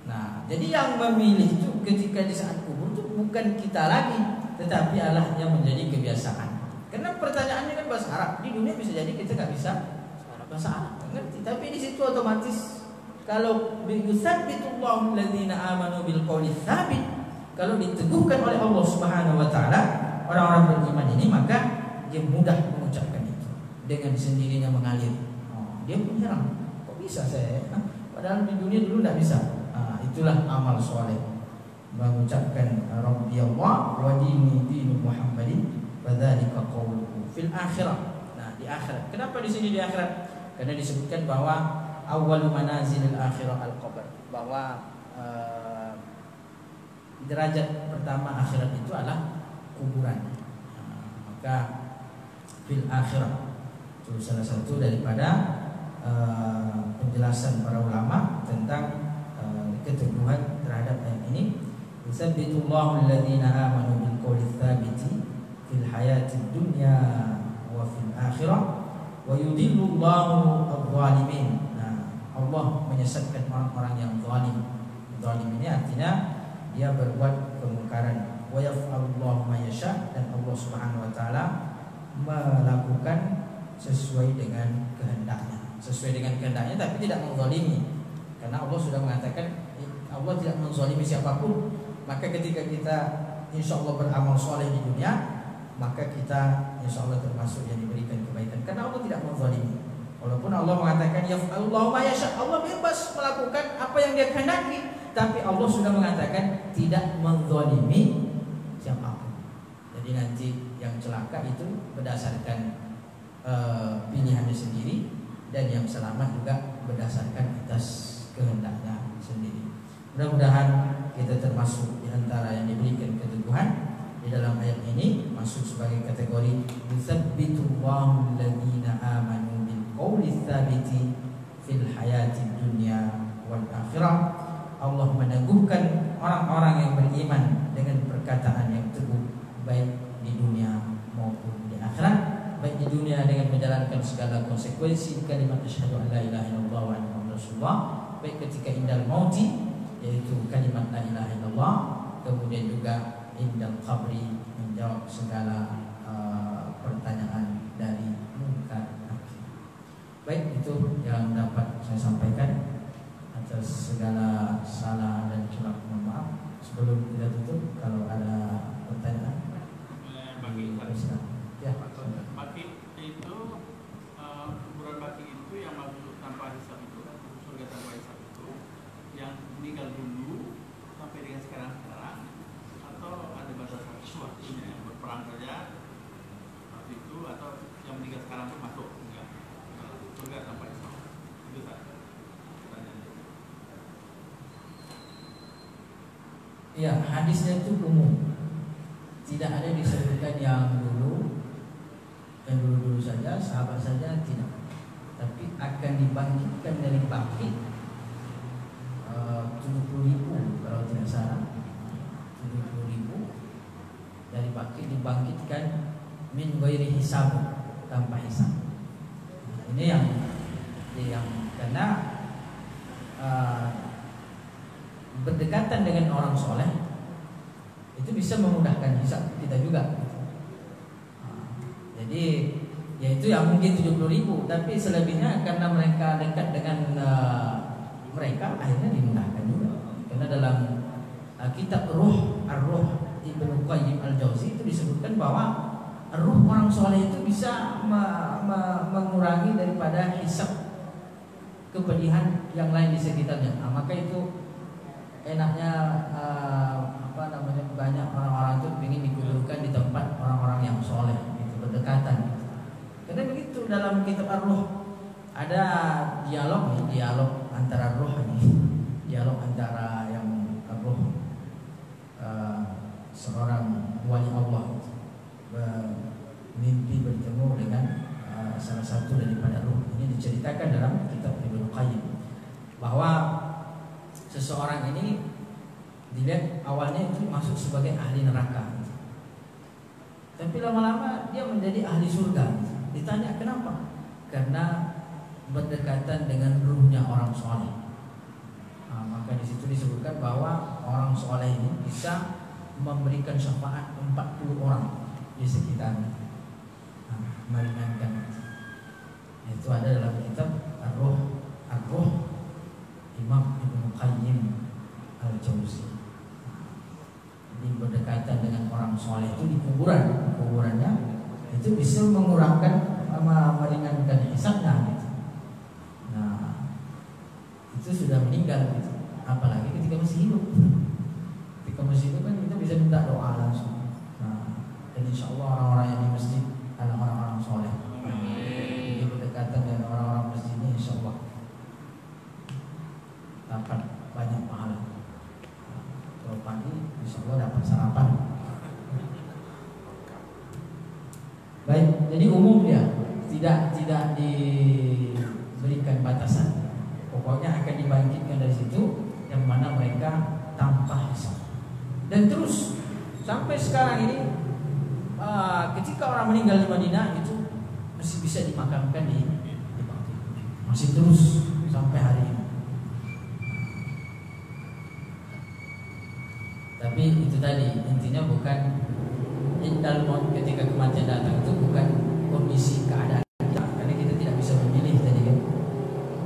Nah, jadi yang memilih itu ketika di saat kubur itu bukan kita lagi, tetapi Allah yang menjadi kebiasaan. Karena pertanyaannya kan bahasa Arab. Di dunia bisa jadi kita nggak bisa bahasa Arab, ngerti. Tapi di situ otomatis kalau yusabbitullahu alladzina amanu bil qawli tsabit, kalau diteguhkan oleh Allah Subhanahu wa taala orang-orang beriman ini, maka dia mudah mengucapkan itu dengan sendirinya mengalir. Dia menyerang. Kok bisa saya? Padahal di dunia dulu tidak bisa. Itulah amal soleh, mengucapkan Rabbi Allah wa dini dinu Muhammadin wa dzalika qawluhu fil akhirah. Nah, di akhirat. Kenapa di sini di akhirat? Karena disebutkan bahwa awwalu manazilil akhirah al-qabr, bahwa derajat pertama akhirat itu adalah kuburan. Maka fil akhirah itu salah satu daripada penjelasan para ulama tentang keteguhan terhadap ayat ini. Yusabbitullahu alladhina amanu bil qawli tsabiti fil hayatid dunya wa fil akhirah wa yudhillullahu adh-dhalimin. Nah, Allah menyesatkan orang-orang yang zalim. Zalim ini artinya dia berbuat kemungkaran. Wa yaf'alullahu ma yasha, dan Allah Subhanahu wa taala melakukan sesuai dengan kehendaknya. Sesuai dengan kehendaknya tapi tidak menzalimi. Karena Allah sudah mengatakan Allah tidak menzalimi siapapun. Maka ketika kita insya Allah beramal soleh di dunia, maka kita insya Allah termasuk yang diberikan kebaikan. Karena Allah tidak menzalimi. Walaupun Allah mengatakan yaf'alullahu ma yasha, Allah bebas melakukan apa yang dia kehendaki, tapi Allah sudah mengatakan tidak menzalimi siapapun. Jadi nanti yang celaka itu berdasarkan pilihannya sendiri, dan yang selamat juga berdasarkan atas kehendaknya sendiri. Mudah-mudahan kita termasuk di antara yang diberikan keteguhan di dalam ayat ini, masuk sebagai kategori yutsabbitullahu alladzina amanu bil qawli tsabiti fil hayatid dunya wal akhirah. Allah meneguhkan orang-orang yang beriman dengan perkataan yang teguh, baik di dunia maupun di akhirat. Baik di dunia dengan menjalankan segala konsekuensi kalimat asyhadu an la ilaha illallah wa anna muhammadar rasulullah, baik ketika indal mauti yaitu kalimat la ilaha illallah, kemudian juga indal qabri menjawab segala pertanyaan dari munkar. Baik, itu yang dapat saya sampaikan. Atas segala salah dan curang mohon maaf. Sebelum kita tutup, kalau ada pertanyaan bagi ya. Baki itu kuburan baki itu yang masuk tanpa hisab itu, surga tanpa hisab itu, yang meninggal dulu sampai dengan sekarang atau ada batasan waktunya yang berperang saja waktu itu, atau yang meninggal sekarang itu masuk enggak surga tanpa hisab? Itu tak pertanyaannya. Iya, hadisnya itu umum. Tidak ada disebutkan yang dulu saja, sahabat saja, tidak. Tapi akan dibangkitkan dari bangkit 70.000 kalau tidak salah, 70.000 dari bangkit dibangkitkan min ghairi hisab, tanpa hisab. Nah, ini yang karena berdekatan dengan orang soleh itu bisa memudahkan hisab kita juga. Jadi yaitu yang mungkin 70.000, tapi selebihnya karena mereka dekat dengan mereka, akhirnya dimudahkan juga. Karena dalam kitab Ar-Ruh Ibnu Qayyim Al-Jauzi itu disebutkan bahwa ruh orang soleh itu bisa mengurangi daripada hisab kepedihan yang lain di sekitarnya. Nah, maka itu enaknya banyak orang-orang itu ingin dikuburkan di tempat orang-orang yang soleh, itu berdekatan. Karena begitu dalam kitab Ar-Ruh ada dialog antara ruh ini, dialog antara yang ruh seorang wali Allah mimpi bertemu dengan salah satu daripada ruh. Ini diceritakan dalam kitab Ibnu Qayyim bahwa seseorang ini dilihat awalnya itu masuk sebagai ahli neraka, tapi lama-lama dia menjadi ahli surga. Ditanya kenapa? Karena berdekatan dengan ruhnya orang soleh. Maka di situ disebutkan bahwa orang soleh ini bisa memberikan syafaat 40 orang di sekitarnya, meringankan. Itu ada dalam kitab Ar-Ruh Imam Ibnu Qayyim Al-Jauzi. Jadi berdekatan dengan orang soleh itu di kuburannya itu bisa mengurangkan sama meringankan hisabnya gitu. Nah, itu sudah meninggal gitu. Apalagi ketika masih hidup. Ketika masih hidup kan kita bisa minta doa langsung. Nah, dan insya Allah orang-orang yang di masjid adalah orang-orang soleh. Jadi berdekatan dengan orang-orang masjid ini insya Allah dapat banyak pahala. Kalau pagi insya Allah dapat sarapan. Baik, jadi umum dia tidak diberikan batasan. Pokoknya akan dibangkitkan dari situ yang mana mereka tanpa hisab. Dan terus sampai sekarang ini ketika orang meninggal di Madinah itu masih bisa dimakamkan di Baqi. Masih terus sampai hari ini. Tapi itu tadi intinya bukan indal maut, ketika kematian datang itu bukan kondisi keadaan kita, karena kita tidak bisa memilih tadi kan.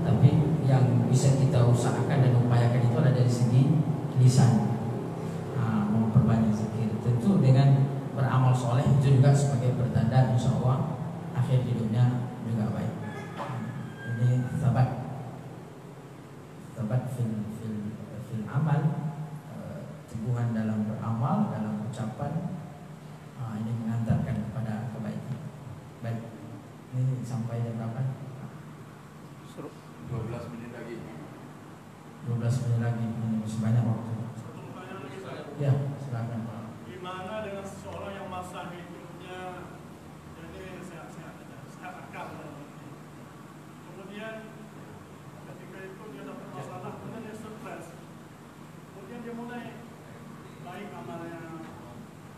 Tapi yang bisa kita usahakan dan upayakan itu adalah dari segi lisan, memperbanyak zikir. Tentu dengan beramal soleh itu juga sebagai pertanda insya Allah akhir hidupnya juga baik. Ini sahabat fil amal, teguhan dalam beramal, dalam ucapan. Ini mengantarkan kepada kebaikan. Baik, ini sampai jam berapa? 12 menit lagi. 12 menit lagi, ini masih banyak waktu. Satu pertanyaan lagi saya. Ya, silakan Pak. Gimana dengan seseorang yang masa hidupnya jadi sehat akal, kemudian ketika itu dia dapat masalah, kemudian dia stres, kemudian dia mulai baik amalnya,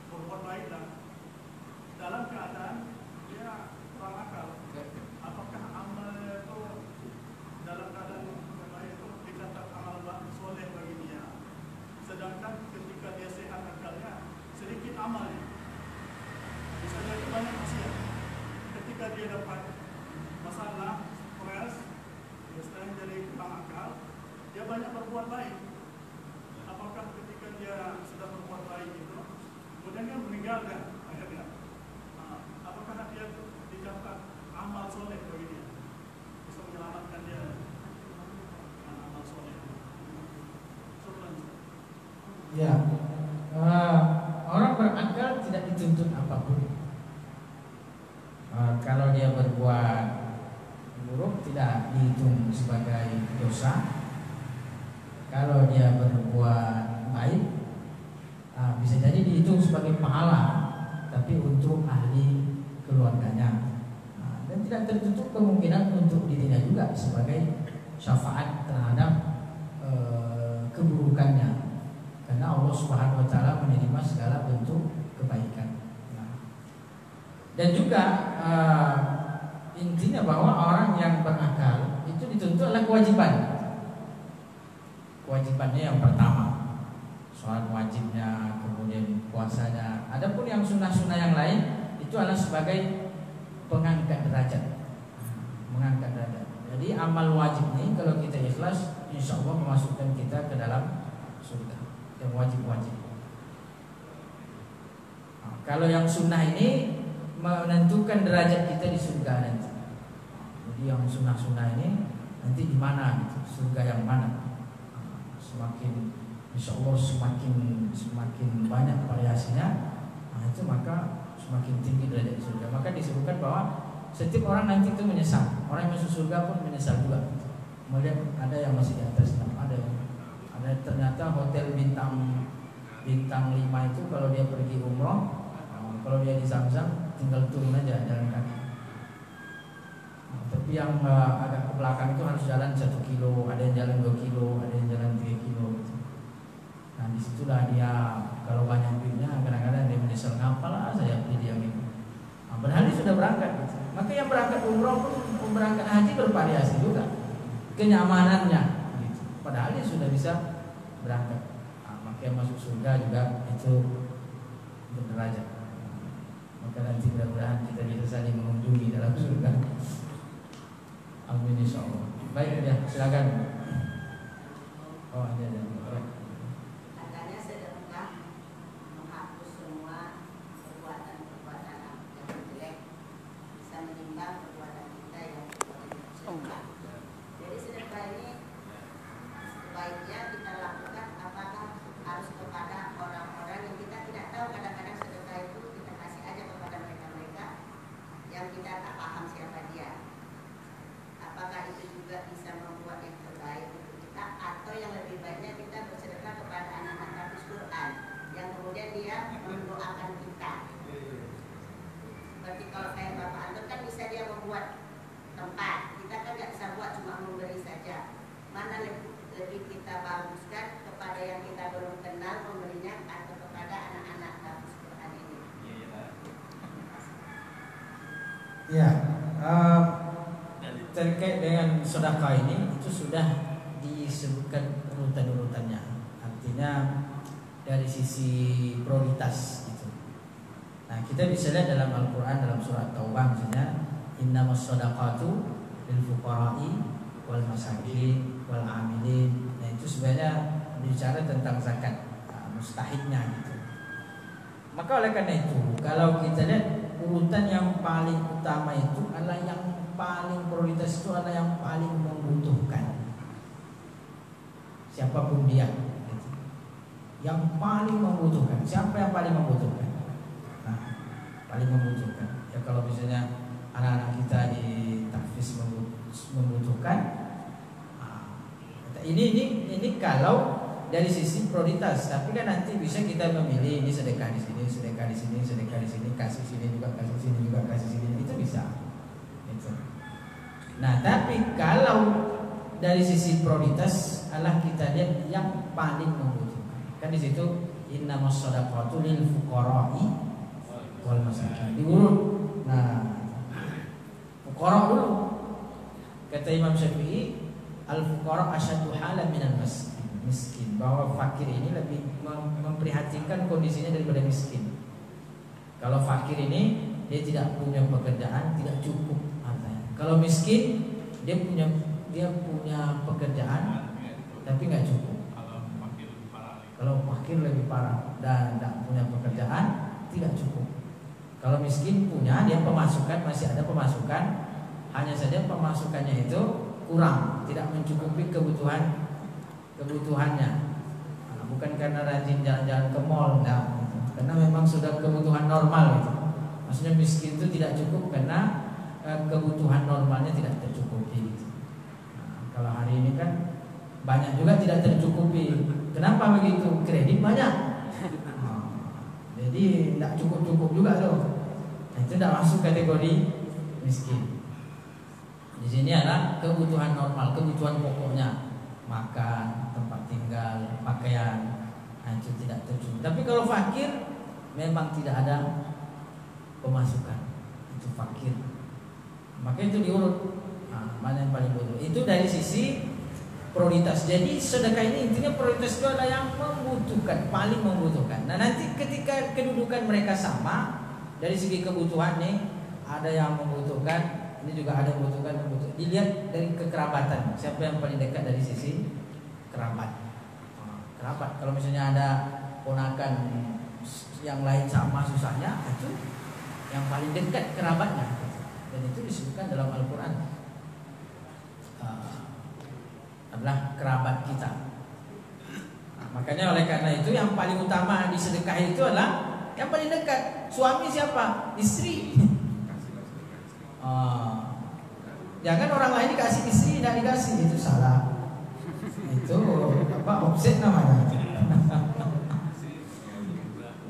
berbuat baik dalam keadaan dia kurang akal. Apakah amalnya itu dalam keadaan baik itu dikatakan amal soleh bagi dia, sedangkan ketika dia sehat akalnya sedikit amalnya, bisa jadi banyak maksiat. Ketika dia dapat masalah, stres, dia sering jadi kurang akal, dia banyak berbuat baik. Apakah ketika dia sudah berbuat baik itu kemudian dia meninggalkan akhirnya, apakah dia dicatat amal soleh bagi dia, bisa menyelamatkan dia amal soleh? Ya, orang berakal tidak dituntut apapun. Kalau dia berbuat buruk tidak dihitung sebagai dosa. Kalau dia berbuat baik, bisa jadi dihitung sebagai pahala, tapi untuk ahli keluarganya. Dan tidak tertutup kemungkinan untuk dirinya juga sebagai syafaat terhadap keburukannya, karena Allah Subhanahu Wa Taala menerima segala bentuk kebaikan. Dan juga intinya bahwa orang yang berakal itu dituntut oleh kewajiban. Kewajibannya yang pertama sholat wajibnya, kemudian puasanya. Adapun yang sunnah-sunnah yang lain itu adalah sebagai pengangkat derajat, mengangkat derajat. Jadi amal wajib ini kalau kita ikhlas, insya Allah memasukkan kita ke dalam surga. Yang wajib-wajib. Kalau yang sunnah ini menentukan derajat kita di surga nanti. Jadi yang sunnah-sunnah ini nanti di mana gitu, surga yang mana? Semakin insya Allah semakin banyak variasinya, itu maka semakin tinggi derajat di surga. Maka disebutkan bahwa setiap orang nanti itu menyesal. Orang yang masuk surga pun menyesal juga. Kemudian ada yang masih di atas, ada ternyata hotel bintang 5 itu kalau dia pergi umroh, kalau dia di Zamzam tinggal turun aja jalan kaki. Tapi yang agak ke belakang itu harus jalan 1 kilo, ada yang jalan 2 kilo, ada yang jalan 3 kilo gitu. Nah disitulah dia kalau banyak duitnya kadang-kadang dia menyesal ngapalah saya beli dia ini. Nah, padahal dia sudah berangkat. Gitu. Maka yang berangkat umroh pun berangkat haji bervariasi juga kenyamanannya. Gitu. Padahal dia sudah bisa berangkat. Nah, maka yang masuk surga juga itu berderajat. Maka nanti mudah-mudahan kita bisa saling mengunjungi dalam surga. Amin insyaallah. Baik ya, silakan. Oh ada. Katanya sedekah menghapus semua perbuatan-perbuatan yang jelek, bisa menimbang perbuatan kita yang sedekah. Jadi sedekah ini sebaiknya kita lakukan apakah harus kepada orang-orang yang kita tidak tahu. Kadang-kadang sedekah itu kita kasih aja kepada mereka-mereka yang kita tak paham siapa dia. Apakah itu juga bisa membuat yang terbaik untuk kita, atau yang lebih baiknya kita bersedekah kepada anak-anak Hafiz Quran yang kemudian dia mendoakan kita. Seperti kalau kayak Bapak Anton kan bisa dia membuat tempat, kita kan nggak bisa buat, cuma memberi saja. Mana lebih kita baguskan kepada yang kita belum kenal memberinya, atau kepada anak-anak Hafiz Quran ini? Ya, terkait dengan sedekah ini itu sudah disebutkan urutan-urutannya. Artinya dari sisi prioritas gitu. Nah, kita bisa lihat dalam Al-Qur'an dalam surat Taubah misalnya, innamas shadaqatu lil fuqara'i wal masakin wal 'amilin. Nah, itu sebenarnya bicara tentang zakat, mustahiknya gitu. Maka oleh karena itu, kalau kita lihat urutan yang paling utama itu adalah yang paling prioritas, itu adalah yang paling membutuhkan. Siapapun dia, gitu. Yang paling membutuhkan. Siapa yang paling membutuhkan? Nah, paling membutuhkan. Ya kalau misalnya anak-anak kita di tahfiz membutuhkan, ini kalau dari sisi prioritas. Tapi kan nanti bisa kita memilih, ini sedekah di sini, sedekah di sini, sedekah di sini, kasih sini juga, kasih sini juga, kasih sini, itu bisa. Gitu. Nah, tapi kalau dari sisi prioritas adalah kita lihat yang paling membutuhkan. Kan di situ innamas shadaqatu lil fuqara'i wal masakin. Diurut. Nah, fuqara dulu. Kata Imam Syafi'i, al fuqara asyaddu halan minal miskin, bahwa fakir ini lebih memprihatinkan kondisinya daripada miskin. Kalau fakir ini dia tidak punya pekerjaan, tidak cukup hartanya. Kalau miskin dia punya pekerjaan tapi nggak cukup. Kalau fakir lebih parah dan tidak punya pekerjaan, tidak cukup. Kalau miskin punya, dia pemasukan masih ada pemasukan, hanya saja pemasukannya itu kurang, tidak mencukupi kebutuhannya. Nah, bukan karena rajin jalan-jalan ke mall, nah, karena memang sudah kebutuhan normal gitu. Maksudnya miskin itu tidak cukup karena kebutuhan normalnya tidak tercukupi gitu. Nah, kalau hari ini kan banyak juga tidak tercukupi. Kenapa begitu? Kredit banyak. Nah, jadi tidak cukup-cukup juga loh. Nah, itu tidak masuk kategori miskin. Di sini adalah kebutuhan normal, kebutuhan pokoknya. Makan, tempat tinggal, pakaian, nah itu tidak tercukupi. Tapi kalau fakir memang tidak ada pemasukan, itu fakir. Maka itu diurut. Nah, mana yang paling butuh? Itu dari sisi prioritas. Jadi sedekah ini intinya prioritas itu adalah yang membutuhkan, paling membutuhkan. Nah, nanti ketika kedudukan mereka sama dari segi kebutuhan nih, ada yang membutuhkan, ini juga ada yang membutuhkan. Dilihat dari kekerabatan, siapa yang paling dekat dari sisi kerabat. Kerabat, kalau misalnya ada ponakan yang lain sama susahnya, itu yang paling dekat kerabatnya. Dan itu disebutkan dalam Al-Quran, adalah kerabat kita. Nah, makanya oleh karena itu yang paling utama di sedekah itu adalah yang paling dekat. Suami siapa? Istri. Jangan orang lain dikasih, istri tidak dikasih, itu salah. Itu apa? Offset namanya.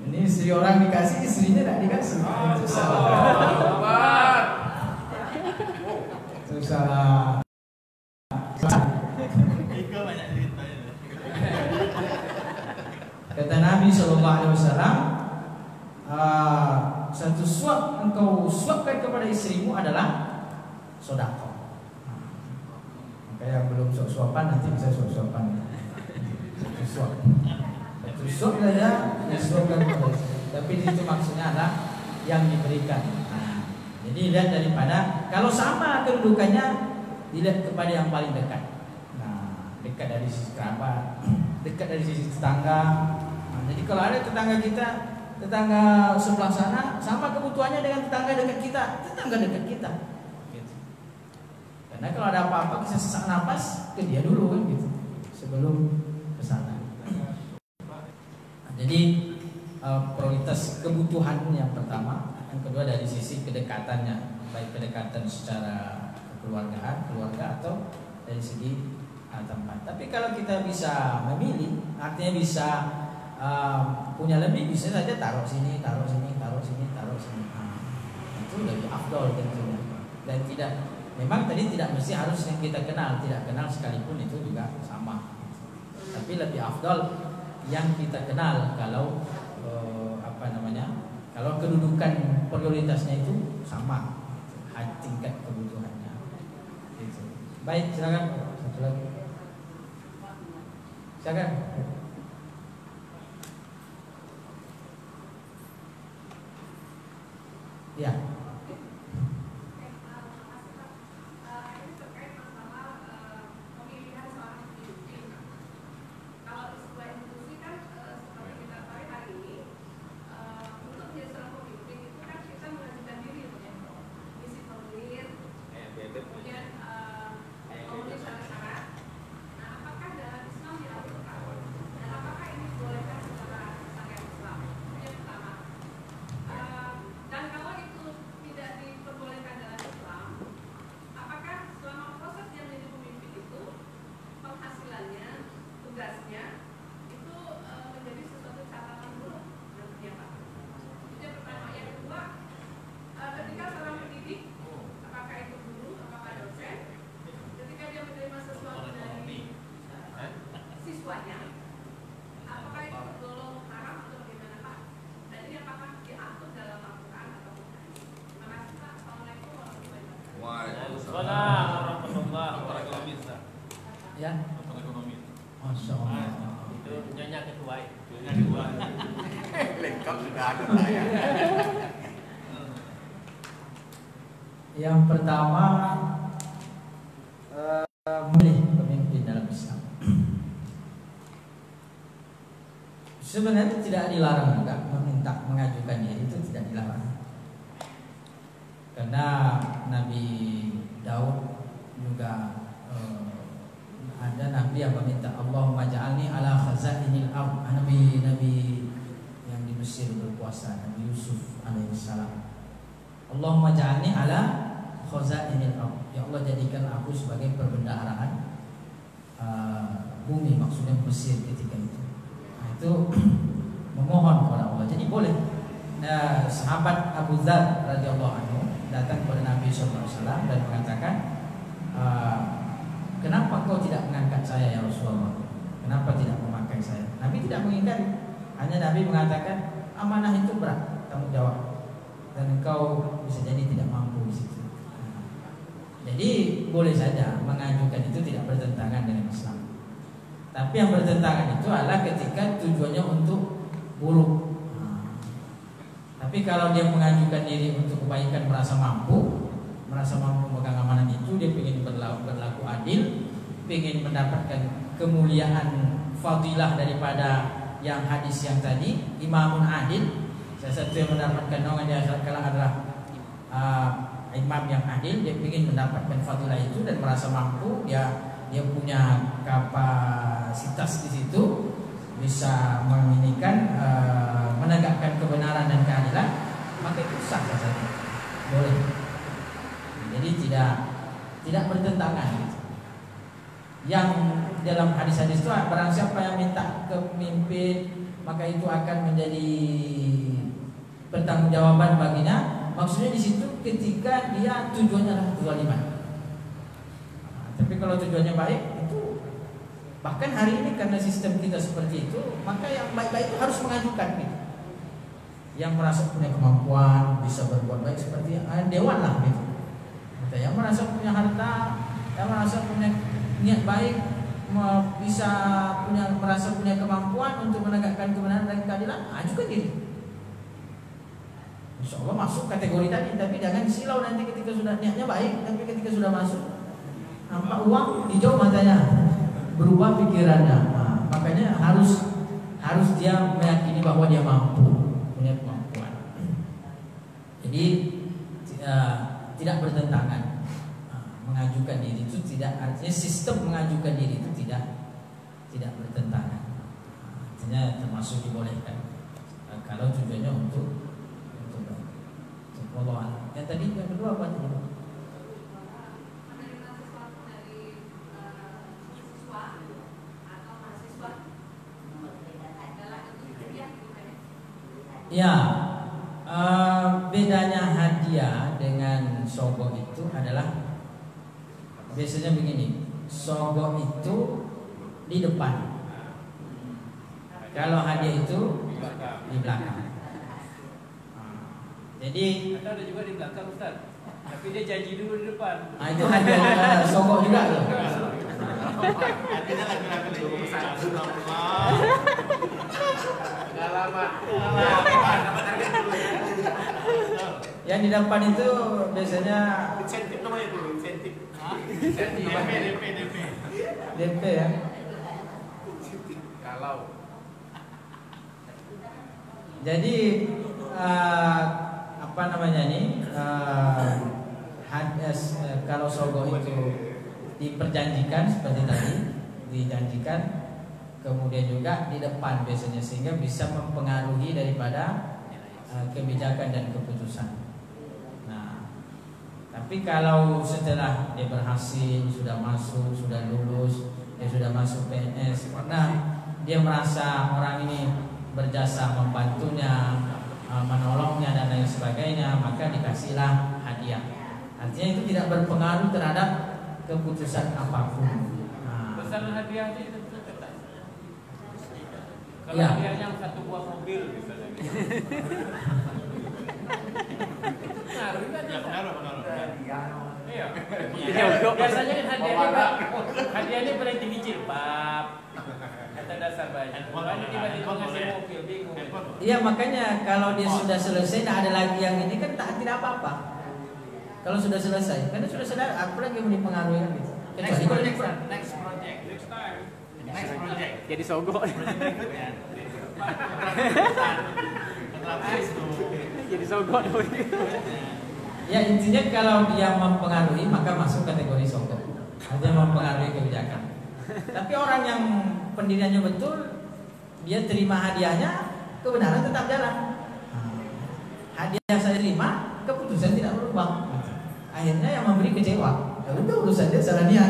Ini istri orang dikasih, istrinya tidak dikasih, itu salah. Itu salah. Ika banyak ceritanya. suapkan kepada istrimu adalah sedekah. Maka yang belum suap-suapan nanti bisa suap-suapan. Suap. Itu suap saja disuapkan kepada istri. Tapi itu maksudnya adalah yang diberikan. Nah, jadi lihat daripada kalau sama kedudukannya, dilihat kepada yang paling dekat. Nah, dekat dari sisi kerabat, dekat dari sisi tetangga. Nah, jadi kalau ada tetangga kita, tetangga sebelah sana sama kebutuhannya dengan tetangga dekat kita, tetangga dekat kita. Gitu. Karena kalau ada apa-apa kita sesak napas ke dia dulu kan gitu, sebelum ke sana. Nah, jadi prioritas kebutuhan yang pertama, yang kedua dari sisi kedekatannya, baik kedekatan secara kekeluargaan, keluarga atau dari segi tempat. Tapi kalau kita bisa memilih, artinya bisa punya lebih, bisa saja taruh sini, taruh sini, taruh sini, taruh sini. Itu lebih afdol tentunya. Dan tidak, memang tadi tidak mesti harus yang kita kenal, tidak kenal sekalipun itu juga sama. Tapi lebih afdol yang kita kenal kalau kalau kedudukan prioritasnya itu sama, tingkat kebutuhannya. Gitu. Baik, silakan. Satu lagi. Silakan. Ya. Ya. Masya Allah. Itu nyonya kedua. Nyonya kedua. Lengkap sudah ada saya. Yang pertama, memilih pemimpin dalam Islam. Sebenarnya tidak dilarang juga meminta mengajukan diri, itu tidak dilarang. Karena Nabi Daud juga ada nabi yang meminta Allahumma ja'alni ala khazainil ardh. Nabi yang di Mesir berkuasa, Nabi Yusuf alaihissalam. Allahumma ja'alni ala khazainil ardh. Ya Allah, jadikan aku sebagai perbendaharaan bumi, maksudnya Mesir ketika itu. Nah, itu memohon kepada Allah. Jadi boleh. Nah, sahabat Abu Dzar radhiyallahu anhu datang kepada Nabi sallallahu alaihi wasallam dan mengatakan, kenapa kau tidak mengangkat saya ya Rasulullah? Kenapa tidak memakai saya? Nabi tidak mengingkari. Hanya Nabi mengatakan amanah itu berat, tanggung jawab, dan engkau bisa jadi tidak mampu di situ. Jadi boleh saja mengajukan, itu tidak bertentangan dengan Islam. Tapi yang bertentangan itu adalah ketika tujuannya untuk buruk. Tapi kalau dia mengajukan diri untuk kebaikan, merasa mampu memegang amanah itu, dia ingin berlaku adil, ingin mendapatkan kemuliaan fadilah daripada yang hadis yang tadi, imamun adil. Salah satu yang mendapatkan naungan di akhirat kala adalah imam yang adil. Dia ingin mendapatkan fadilah itu dan merasa mampu, dia punya kapasitas di situ, bisa menegakkan kebenaran dan keadilan, maka itu sah saja, boleh. Jadi tidak bertentangan. Yang dalam hadis-hadis itu, barang siapa yang minta kepemimpin, maka itu akan menjadi pertanggungjawaban baginya. Maksudnya di situ ketika dia tujuannya adalah kezaliman. Tapi kalau tujuannya baik, itu bahkan hari ini karena sistem kita seperti itu, maka yang baik-baik itu harus mengajukan gitu. yang merasa punya kemampuan bisa berbuat baik seperti dewan lah gitu. Yang merasa punya harta, yang merasa punya niat baik, bisa merasa punya kemampuan untuk menegakkan kebenaran dan keadilan, ajukan diri. Insya Allah masuk kategori tadi, tapi jangan silau nanti ketika sudah niatnya baik, tapi ketika sudah masuk nampak uang hijau matanya, berubah pikirannya. Nah, makanya harus dia meyakini bahwa dia mampu, punya kemampuan. Jadi tidak bertentangan. Mengajukan diri itu tidak, artinya sistem mengajukan diri itu tidak bertentangan. Artinya termasuk dibolehkan kalau tujuannya untuk Allah. Yang tadi yang kedua apa tadi? Ya, bedanya hadiah dengan sogok itu adalah biasanya begini, sogok itu di depan, kalau hadiah itu di belakang. Jadi ada juga di belakang Ustaz, tapi dia janji dulu di depan. Itu hadiah sogok juga loh. Artinya lagi-lagi dulu Yang di depan itu biasanya insentif namanya dulu, insentif. DP ya. Kalau Jadi apa namanya ini? Kalau sogok itu diperjanjikan seperti tadi, dijanjikan, kemudian juga di depan biasanya, sehingga bisa mempengaruhi daripada kebijakan dan keputusan. Nah, tapi kalau setelah dia berhasil, sudah masuk, sudah lulus, dia sudah masuk PNS, karena dia merasa orang ini berjasa membantunya, menolongnya dan lain sebagainya, maka dikasihlah hadiah. Artinya itu tidak berpengaruh terhadap keputusan apapun. besaran hadiahnya itu ketat. Kalau Ya. hadiahnya satu buah mobil misalnya. Ngaruh kan? Iya. Biasanya kan hadiahnya berarti jilbab. Kata dasar banyak. Makanya tiba-tiba ngasih mobil bingung. Iya, makanya kalau dia sudah selesai, tidak ada lagi yang ini kan tidak apa-apa. Kalau sudah selesai, karena sudah selesai, apa lagi yang dipengaruhi kan gitu. Next project. Next time. Next project. Jadi sogok. Jadi sogok. Ya intinya kalau dia mempengaruhi maka masuk kategori sogok. Artinya mempengaruhi kebijakan. Tapi orang yang pendiriannya betul, dia terima hadiahnya, kebenaran tetap jalan. Hadiah saya terima, keputusan tidak berubah. Akhirnya yang memberi kecewa. Ya udah, urusan dia, salah dia.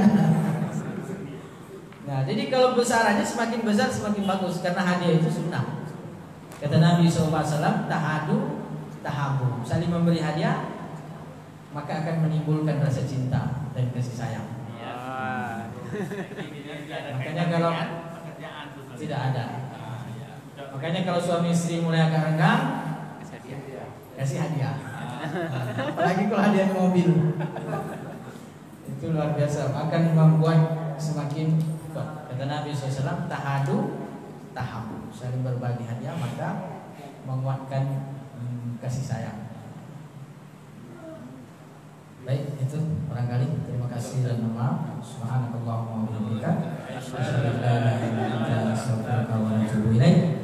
Nah, jadi kalau besarannya semakin besar semakin bagus, karena hadiah itu sunnah. Kata Nabi SAW, tahadu, tahabu. Saling memberi hadiah, maka akan menimbulkan rasa cinta dan kasih sayang. Makanya kalau tidak ada, makanya kalau suami istri mulai agak renggang, kasih hadiah. Apalagi kalau hadiah mobil, itu luar biasa, akan membuat semakin kuat. Kata Nabi SAW, tahadu, tahabu. Saling berbagi hadiah maka menguatkan kasih sayang. Baik, itu barangkali. Terima kasih dan mohon maaf. Subhanakallahumma wa bihamdika, asyhadu an la ilaha illa anta, astaghfiruka wa atubu ilaik.